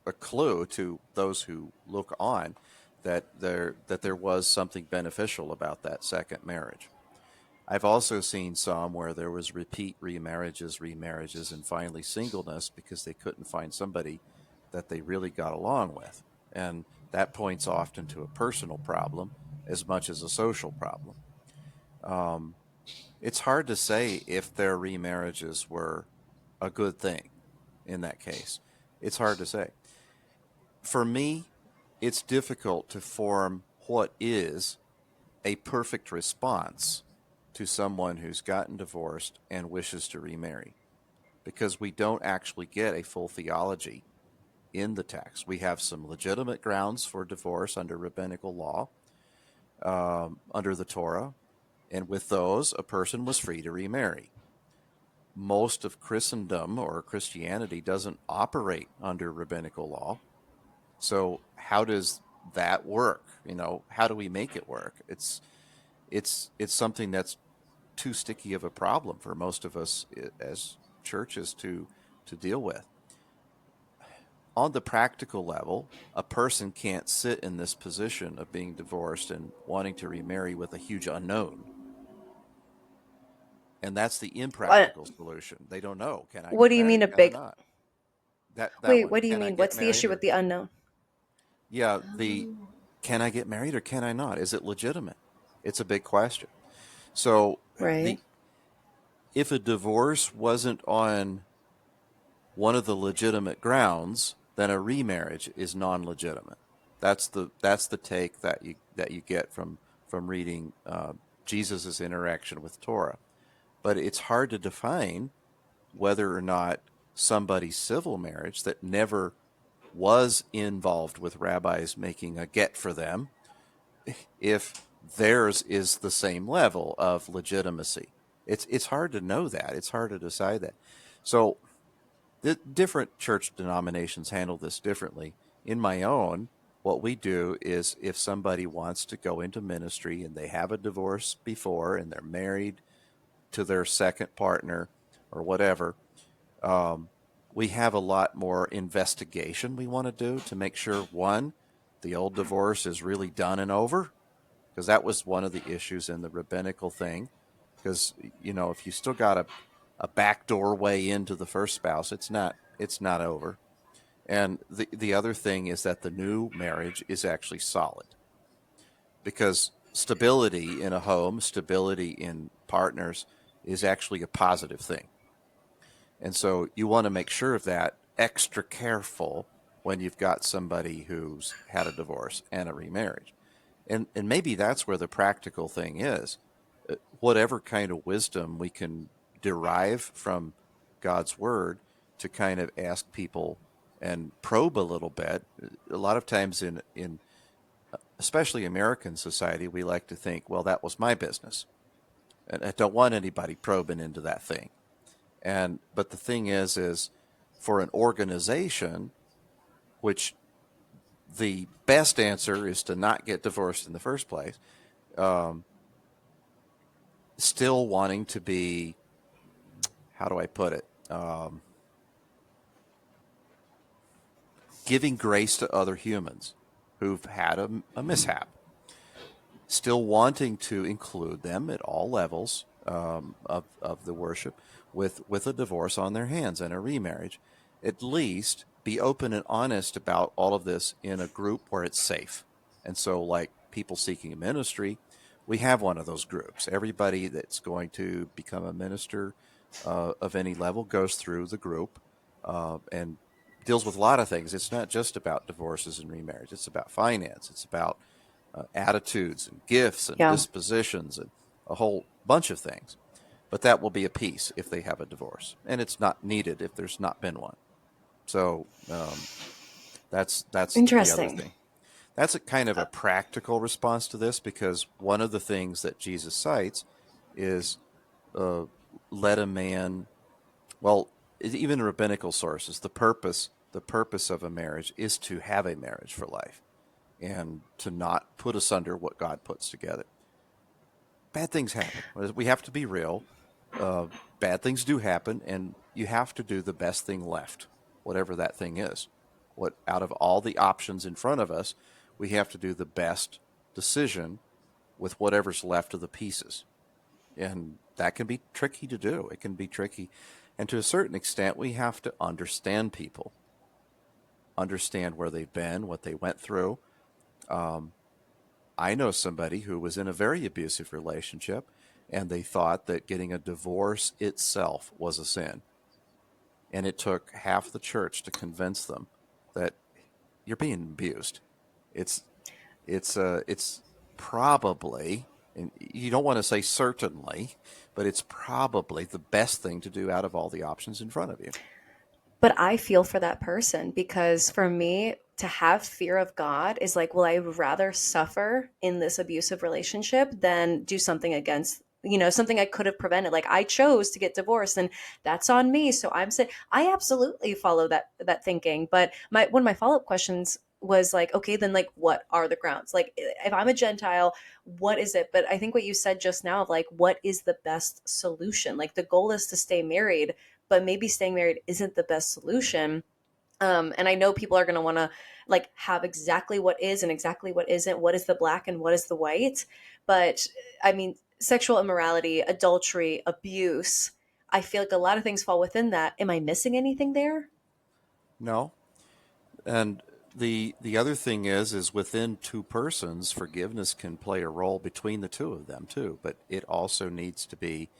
a clue to those who look on that there was something beneficial about that second marriage. I've also seen some where there was repeat remarriages, and finally singleness because they couldn't find somebody that they really got along with. And that points often to a personal problem as much as a social problem. Um, it's hard to say if their remarriages were a good thing in that case. It's hard to say. For me, it's difficult to form what is a perfect response to someone who's gotten divorced and wishes to remarry because we don't actually get a full theology in the text. We have some legitimate grounds for divorce under rabbinical law, under the Torah, and with those, a person was free to remarry. most of Christendom or Christianity doesn't operate under rabbinical law. So how does that work? How do we make it work? It's something that's too sticky of a problem for most of us as churches to deal with. On the practical level, a person can't sit in this position of being divorced and wanting to remarry with a huge unknown. And that's the What impractical solution. They don't know. Can I what get do you mean married? a Can I big not? That Wait, one. what do you Can I mean? get What's the married issue with or the unknown? yeah, the can I get married or can I not? Is it legitimate? It's a big question. So Right. the if a divorce wasn't on one of the legitimate grounds, then a remarriage is non-legitimate. That's the take that you get from reading Jesus's interaction with Torah. But it's hard to define whether or not somebody's civil marriage that never was involved with rabbis making a get for them, if theirs is the same level of legitimacy. It's hard to know that. It's hard to decide that. So the different church denominations handle this differently. In my own, what we do is if somebody wants to go into ministry and they have a divorce before and they're married to their second partner or whatever, um, we have a lot more investigation we want to do to make sure one, the old divorce is really done and over, because that was one of the issues in the rabbinical thing. Because if you still got a backdoor way into the first spouse, it's not over. And the other thing is that the new marriage is actually solid, because stability in a home, stability in partners is actually a positive thing. And so you want to make sure of that, extra careful when you've got somebody who's had a divorce and a remarriage. And maybe that's where the practical thing is. Whatever kind of wisdom we can derive from God's word to kind of ask people and probe a little bit. A lot of times in especially American society, we like to think, well, that was my business. And I don't want anybody probing into that thing. But the thing is for an organization, which the best answer is to not get divorced in the first place, um, still wanting to be, how do I put it, giving grace to other humans who've had a mishap, still wanting to include them at all levels of the worship with a divorce on their hands and a remarriage. At least be open and honest about all of this in a group where it's safe. And so, like people seeking a ministry, we have one of those groups. Everybody that's going to become a minister of any level goes through the group and deals with a lot of things. It's not just about divorces and remarriage. It's about finance. It's about attitudes and gifts and Yeah. dispositions and a whole bunch of things. But that will be a piece if they have a divorce, and it's not needed if there's not been one. So that's the other Interesting. thing. That's a kind of a practical response to this, because one of the things that Jesus cites is uh, let a man. Well, even in rabbinical sources, the purpose of a marriage is to have a marriage for life and to not put asunder what God puts together. Bad things happen. We have to be real. Uh, Bad things do happen, and you have to do the best thing left, whatever that thing is. What out of all the options in front of us, we have to do the best decision with whatever's left of the pieces, and that can be tricky to do. It can be tricky, and to a certain extent, we have to understand people, understand where they've been, what they went through. Um, I know somebody who was in a very abusive relationship, and they thought that getting a divorce itself was a sin. And it took half the church to convince them that you're being abused. It's it's probably, and you don't want to say certainly, but it's probably the best thing to do out of all the options in front of you. But I feel for that person because for me, to have fear of God is like, well, I would rather suffer in this abusive relationship than do something against something I could have prevented. Like I chose to get divorced and that's on me. So I'm saying I absolutely follow that thinking. But my one of my follow-up questions was like, okay, then like what are the grounds? Like if I'm a Gentile, what is it? But I think what you said just now of like what is the best solution? Like the goal is to stay married, but maybe staying married isn't the best solution. And I know people are going to want to like have exactly what is and exactly what isn't, what is the black and what is the white. But I mean, sexual immorality, adultery, abuse, I feel like a lot of things fall within that. Am I missing anything there? No. And the other thing is within two persons, forgiveness can play a role between the two of them too. But it also needs to be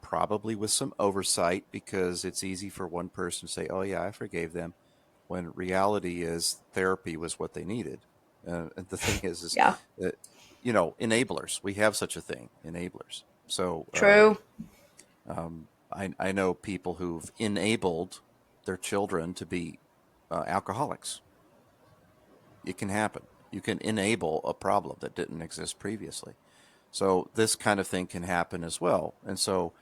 probably with some oversight, because it's easy for one person to say, "Oh yeah, I forgave them," when reality is therapy was what they needed. And the thing is Yeah, that, enablers. We have such a thing, enablers. So true. I know people who've enabled their children to be alcoholics. It can happen. You can enable a problem that didn't exist previously. So this kind of thing can happen as well. And so,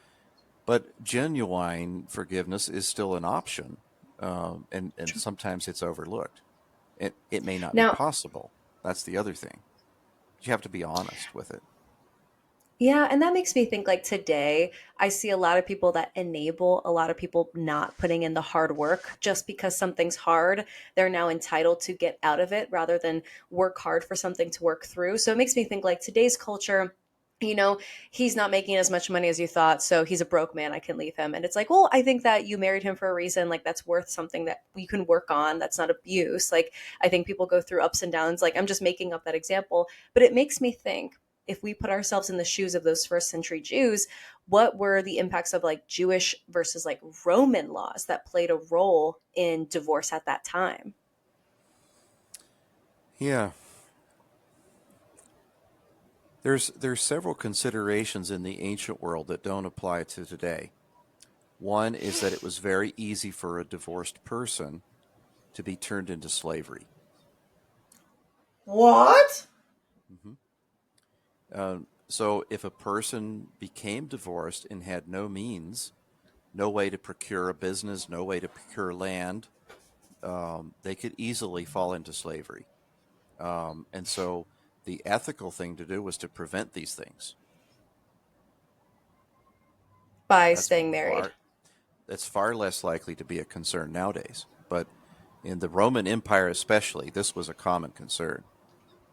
but genuine forgiveness is still an option, and sometimes it's overlooked. It may not be Now, possible. That's the other thing. You have to be honest with it. yeah, and that makes me think like today, I see a lot of people that enable a lot of people not putting in the hard work just because something's hard. They're now entitled to get out of it rather than work hard for something to work through. So it makes me think like today's culture, you know, he's not making as much money as you thought, so he's a broke man. I can leave him. And it's like, well, I think that you married him for a reason. Like that's worth something that you can work on. That's not abuse. Like I think people go through ups and downs. Like I'm just making up that example, but it makes me think if we put ourselves in the shoes of those first century Jews, what were the impacts of like Jewish versus like Roman laws that played a role in divorce at that time? Yeah, there's several considerations in the ancient world that don't apply to today. One is that it was very easy for a divorced person to be turned into slavery. What? Mhm. So if a person became divorced and had no means, no way to procure a business, no way to procure land, they could easily fall into slavery. And so the ethical thing to do was to prevent these things. By That's staying married. far that's far less likely to be a concern nowadays. But in the Roman Empire especially, this was a common concern.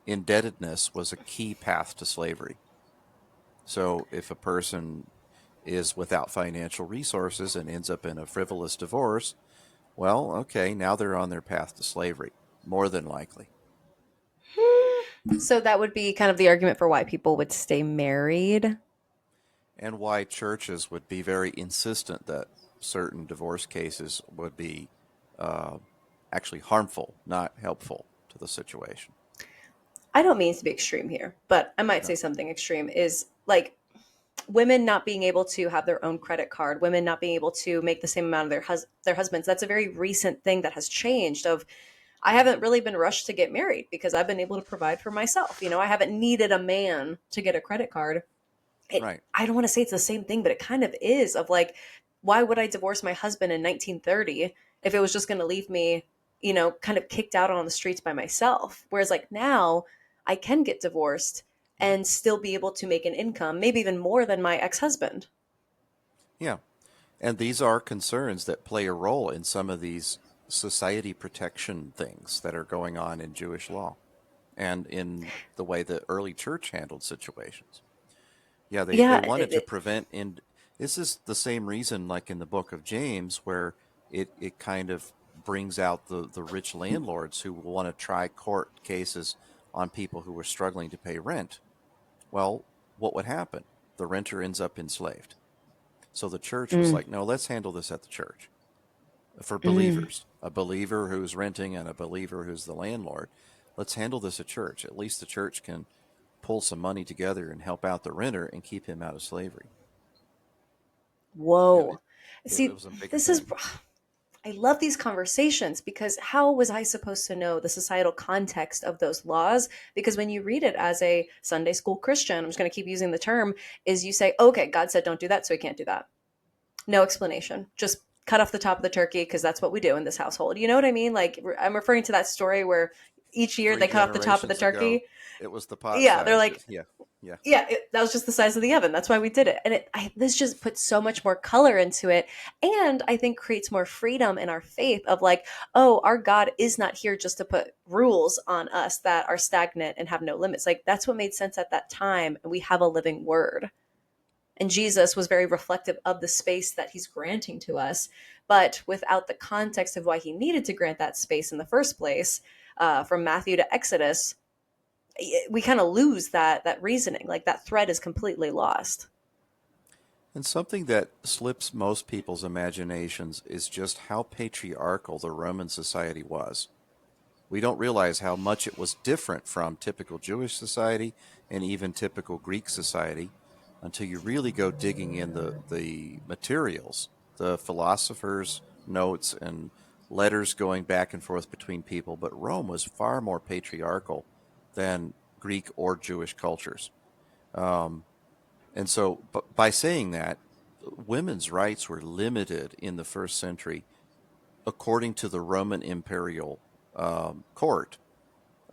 Indebtedness was a key path to slavery. So if a person is without financial resources and ends up in a frivolous divorce, well, okay, now they're on their path to slavery, more than likely. So that would be kind of the argument for why people would stay married. And why churches would be very insistent that certain divorce cases would be uh, actually harmful, not helpful to the situation. I don't mean to be extreme here, but I might No, say something extreme is like women not being able to have their own credit card, women not being able to make the same amount of their husbands. That's a very recent thing that has changed of I haven't really been rushed to get married because I've been able to provide for myself. I haven't needed a man to get a credit card. right. I don't want to say it's the same thing, but it kind of is of like, why would I divorce my husband in 1930 if it was just going to leave me, kind of kicked out on the streets by myself? Whereas like now I can get divorced Mhm. and still be able to make an income, maybe even more than my ex-husband. Yeah. And these are concerns that play a role in some of these society protection things that are going on in Jewish law and in the way the early church handled situations. Yeah, they Yeah, wanted to prevent, and this is the same reason, like in the book of James, where it kind of brings out the rich landlords who want to try court cases on people who are struggling to pay rent. Well, what would happen? The renter ends up enslaved. So the church was mm, like, no, let's handle this at the church for mm. believers, a believer who's renting and a believer who's the landlord. Let's handle this at church. At least the church can pull some money together and help out the renter and keep him out of slavery. It, Whoa. it See, was a bigger this is thing. I love these conversations because how was I supposed to know the societal context of those laws? Because when you read it as a Sunday school Christian, I'm just going to keep using the term, is you say, okay, God said don't do that, so we can't do that. No explanation. Just cut off the top of the turkey because that's what we do in this household. You know what I mean? Like I'm referring to that story where each year Three they cut off the top of the generations ago, turkey. it was the pot Yeah, they're like, sizes. Yeah, yeah. yeah, that was just the size of the oven. That's why we did it. And this just puts so much more color into it. And I think creates more freedom in our faith of like, oh, our God is not here just to put rules on us that are stagnant and have no limits. Like that's what made sense at that time. And we have a living word. And Jesus was very reflective of the space that he's granting to us. But without the context of why he needed to grant that space in the first place, from Matthew to Exodus, we kind of lose that reasoning. Like that thread is completely lost. And something that slips most people's imaginations is just how patriarchal the Roman society was. We don't realize how much it was different from typical Jewish society and even typical Greek society until you really go digging in the materials, the philosophers' notes and letters going back and forth between people. But Rome was far more patriarchal than Greek or Jewish cultures. Um, and so, by saying that, women's rights were limited in the first century according to the Roman imperial court,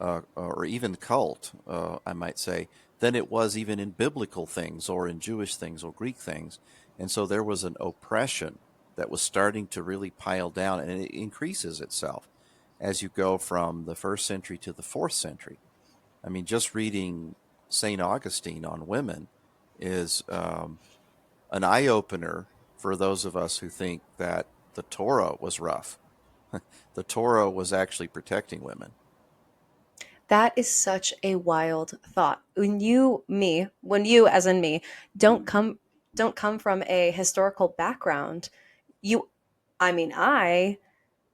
or even cult, I might say, than it was even in biblical things or in Jewish things or Greek things. And so there was an oppression that was starting to really pile down, and it increases itself as you go from the first century to the fourth century. I mean, just reading St. Augustine on women is an eye opener for those of us who think that the Torah was rough. The Torah was actually protecting women. That is such a wild thought. When you, as in me, don't come don't come from a historical background, you I mean, I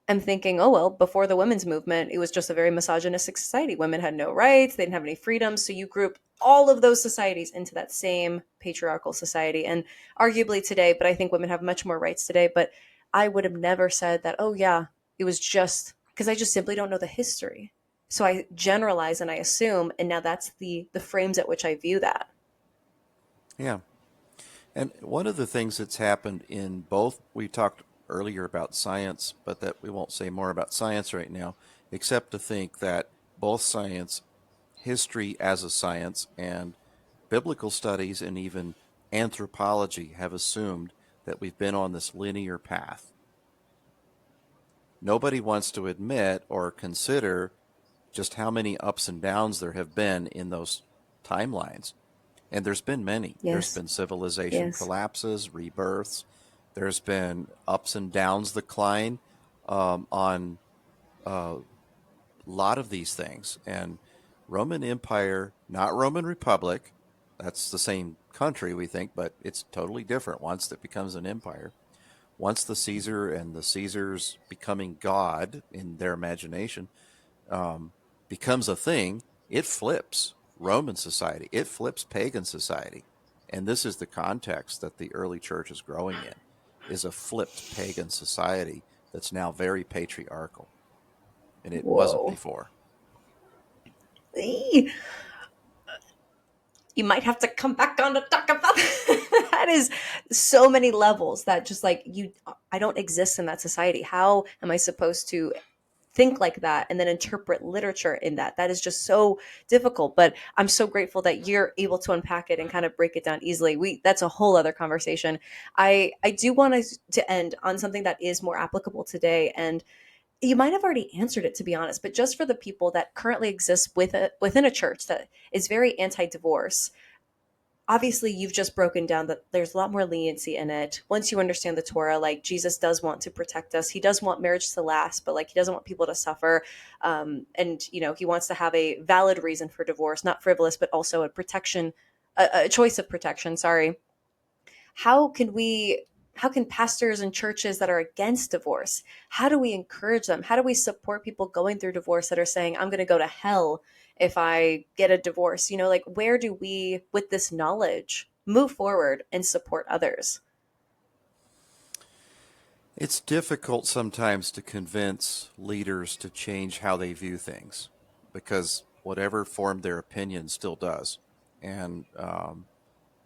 am thinking, oh, well, before the women's movement, it was just a very misogynistic society. Women had no rights, they didn't have any freedoms. So you group all of those societies into that same patriarchal society. And arguably today, but I think women have much more rights today. But I would have never said that, oh, yeah, it was just because I just simply don't know the history. So I generalize and I assume, and now that's the frames at which I view that. Yeah. And one of the things that's happened in both, we talked earlier about science, but that we won't say more about science right now, except to think that both science, history as a science, and biblical studies and even anthropology have assumed that we've been on this linear path. Nobody wants to admit or consider just how many ups and downs there have been in those timelines. And there's been many. There's Yes. been civilization Yes. collapses, rebirths. There's been ups and downs decline on a lot of these things. And Roman Empire, not Roman Republic, that's the same country, we think, but it's totally different once it becomes an empire. Once the Caesar and the Caesars becoming God in their imagination um, becomes a thing, it flips Roman society, it flips pagan society. And this is the context that the early church is growing in, is a flipped pagan society that's now very patriarchal, and it wasn't Whoa. before. Eee. You might have to come back on to talk about that is so many levels that just like you I don't exist in that society. How am I supposed to think like that and then interpret literature in that is just so difficult, but I'm so grateful that you're able to unpack it and kind of break it down easily. We That's a whole other conversation. I do want us to end on something that is more applicable today, and you might have already answered it to be honest, but just for the people that currently exist within a church that is very anti-divorce. Obviously you've just broken down that there's a lot more leniency in it once you understand the Torah. Like Jesus does want to protect us, he does want marriage to last, but like he doesn't want people to suffer. And he wants to have a valid reason for divorce, not frivolous, but also a protection, a choice of protection, sorry. How can pastors and churches that are against divorce, how do we encourage them, how do we support people going through divorce that are saying I'm going to go to hell if I get a divorce? Like where do we with this knowledge move forward and support others? It's difficult sometimes to convince leaders to change how they view things because whatever formed their opinion still does. And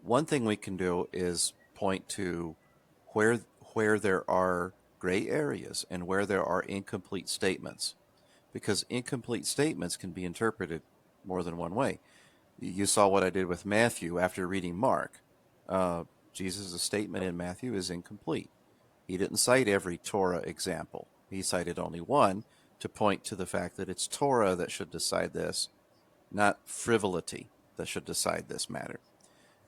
one thing we can do is point to where where there are gray areas and where there are incomplete statements, because incomplete statements can be interpreted more than one way. You saw what I did with Matthew after reading Mark. Uh, Jesus' statement in Matthew is incomplete. He didn't cite every Torah example. He cited only one to point to the fact that it's Torah that should decide this, not frivolity that should decide this matter.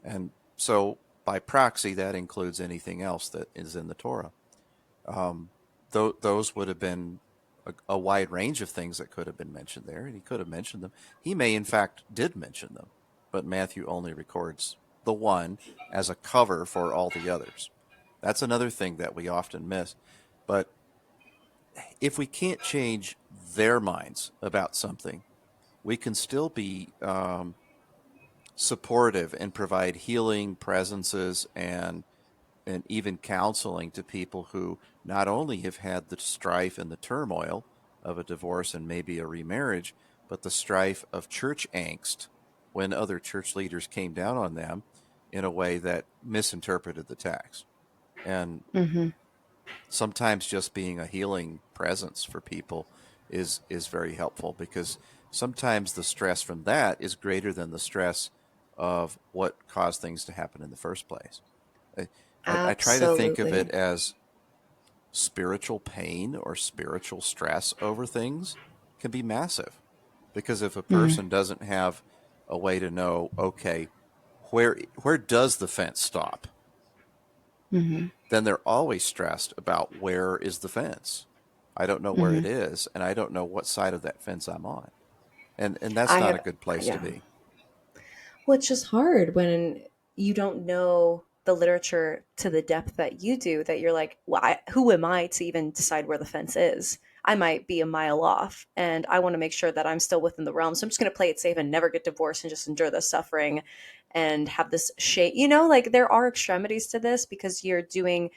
And so, by proxy, that includes anything else that is in the Torah. Um, those would have been a wide range of things that could have been mentioned there, and he could have mentioned them. He may, in fact, did mention them, but Matthew only records the one as a cover for all the others. That's another thing that we often miss. But if we can't change their minds about something, we can still be supportive and provide healing presences and even counseling to people who not only have had the strife and the turmoil of a divorce and maybe a remarriage, but the strife of church angst when other church leaders came down on them in a way that misinterpreted the text. And Hmm. sometimes just being a healing presence for people is very helpful, because sometimes the stress from that is greater than the stress of what caused things to happen in the first place. I try to think of it Absolutely. as spiritual pain or spiritual stress over things can be massive, because if a Hmm. person doesn't have a way to know, okay, where does the fence stop, Hmm. then they're always stressed about where is the fence. I don't know where it Hmm. is, and I don't know what side of that fence I'm on. And that's I not a have, good place to yeah. be. Well, it's just hard when you don't know the literature to the depth that you do, that you're like, well, who am I to even decide where the fence is? I might be a mile off, and I want to make sure that I'm still within the realm. So I'm just going to play it safe and never get divorced and just endure the suffering and have this shame. Like there are extremities to this because you're trying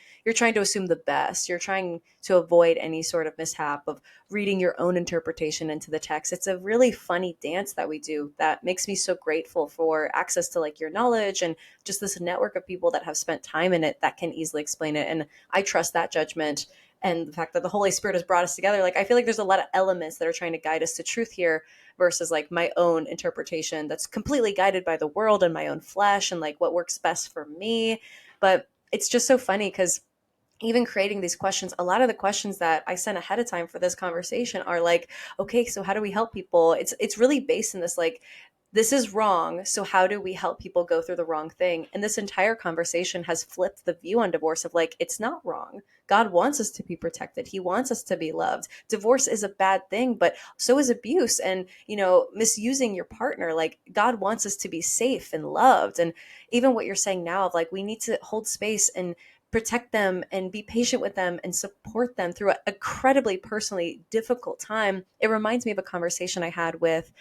to assume the best. You're trying to avoid any sort of mishap of reading your own interpretation into the text. It's a really funny dance that we do that makes me so grateful for access to like your knowledge and just this network of people that have spent time in it that can easily explain it. And I trust that judgment and the fact that the Holy Spirit has brought us together. Like I feel like there's a lot of elements that are trying to guide us to truth here versus like my own interpretation that's completely guided by the world and my own flesh and like what works best for me. But it's just so funny because even creating these questions, a lot of the questions that I sent ahead of time for this conversation are like, okay, so how do we help people? It's really based in this like, this is wrong, so how do we help people go through the wrong thing? And this entire conversation has flipped the view on divorce of like, it's not wrong. God wants us to be protected. He wants us to be loved. Divorce is a bad thing, but so is abuse and, misusing your partner. Like God wants us to be safe and loved. And even what you're saying now of like, we need to hold space and protect them and be patient with them and support them through an incredibly personally difficult time. It reminds me of a conversation I had with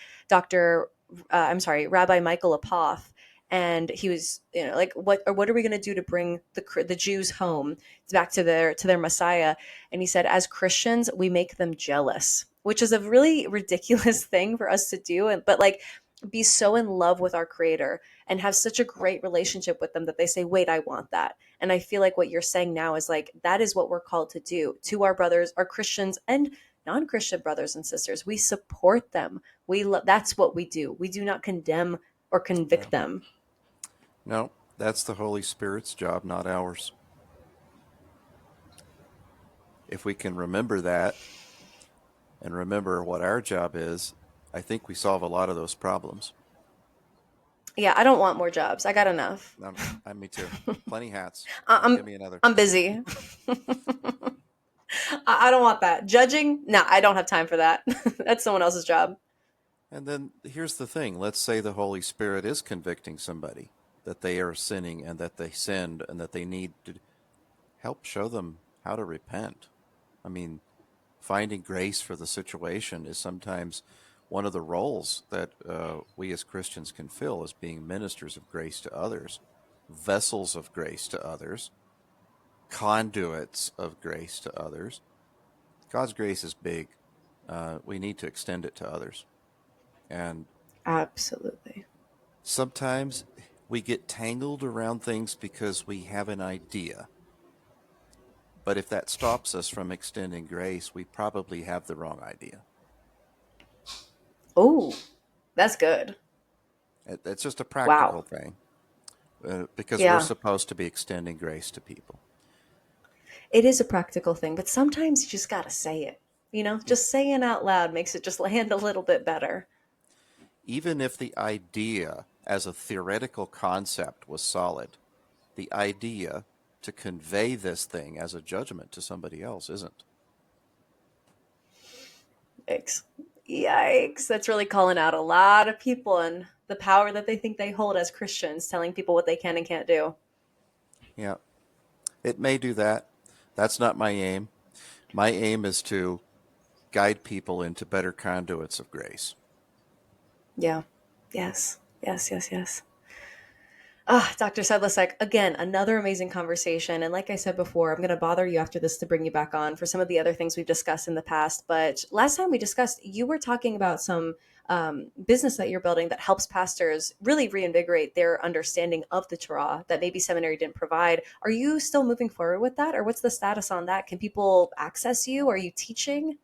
Rabbi Michael Apoth. And he was, like, what are we going to do to bring the Jews home back to their Messiah? And he said, as Christians, we make them jealous, which is a really ridiculous thing for us to do. But like, be so in love with our Creator and have such a great relationship with them that they say, wait, I want that. And I feel like what you're saying now is like, that is what we're called to do to our brothers, our Christians and non-Christian brothers and sisters. We support them. That's what we do. We do not condemn or Yeah. convict them. No, that's the Holy Spirit's job, not ours. If we can remember that and remember what our job is, I think we solve a lot of those problems. Yeah, I don't want more jobs. I got enough. Me too. Plenty hats. I'm Give me another. I'm busy. I don't want that. Judging? No, I don't have time for that. That's someone else's job. And then here's the thing. Let's say the Holy Spirit is convicting somebody that they are sinning and that they sinned and that they need to help show them how to repent. I mean, finding grace for the situation is sometimes one of the roles that we as Christians can fill, as being ministers of grace to others, vessels of grace to others, conduits of grace to others. God's grace is big. We need to extend it to others. And Absolutely. sometimes we get tangled around things because we have an idea. But if that stops us from extending grace, we probably have the wrong idea. Oh, that's good. It's just a Wow. practical thing because we're Yeah. supposed to be extending grace to people. It is a practical thing, but sometimes you just got to say it. Yeah. Just saying out loud makes it just land a little bit better. Even if the idea as a theoretical concept was solid, the idea to convey this thing as a judgment to somebody else isn't. Yikes. Yikes. That's really calling out a lot of people and the power that they think they hold as Christians, telling people what they can and can't do. Yeah, it may do that. That's not my aim. My aim is to guide people into better conduits of grace. Yeah. Yes. Yes, yes, yes. Ah, Dr. Sedlacek, again, another amazing conversation. And like I said before, I'm going to bother you after this to bring you back on for some of the other things we've discussed in the past. But last time we discussed, you were talking about some business that you're building that helps pastors really reinvigorate their understanding of the Torah that maybe seminary didn't provide. Are you still moving forward with that? Or what's the status on that? Can people access you? Are you teaching?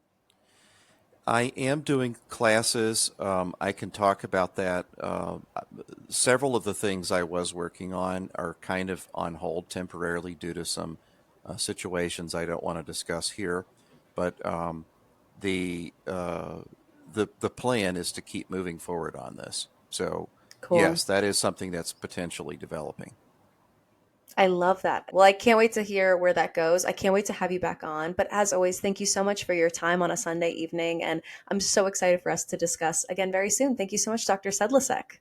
I am doing classes. I can talk about that. Several of the things I was working on are kind of on hold temporarily due to some situations I don't want to discuss here. But the the plan is to keep moving forward on this. So Cool. yes, that is something that's potentially developing. I love that. Well, I can't wait to hear where that goes. I can't wait to have you back on. But as always, thank you so much for your time on a Sunday evening. And I'm so excited for us to discuss again very soon. Thank you so much, Dr. Sedlacek.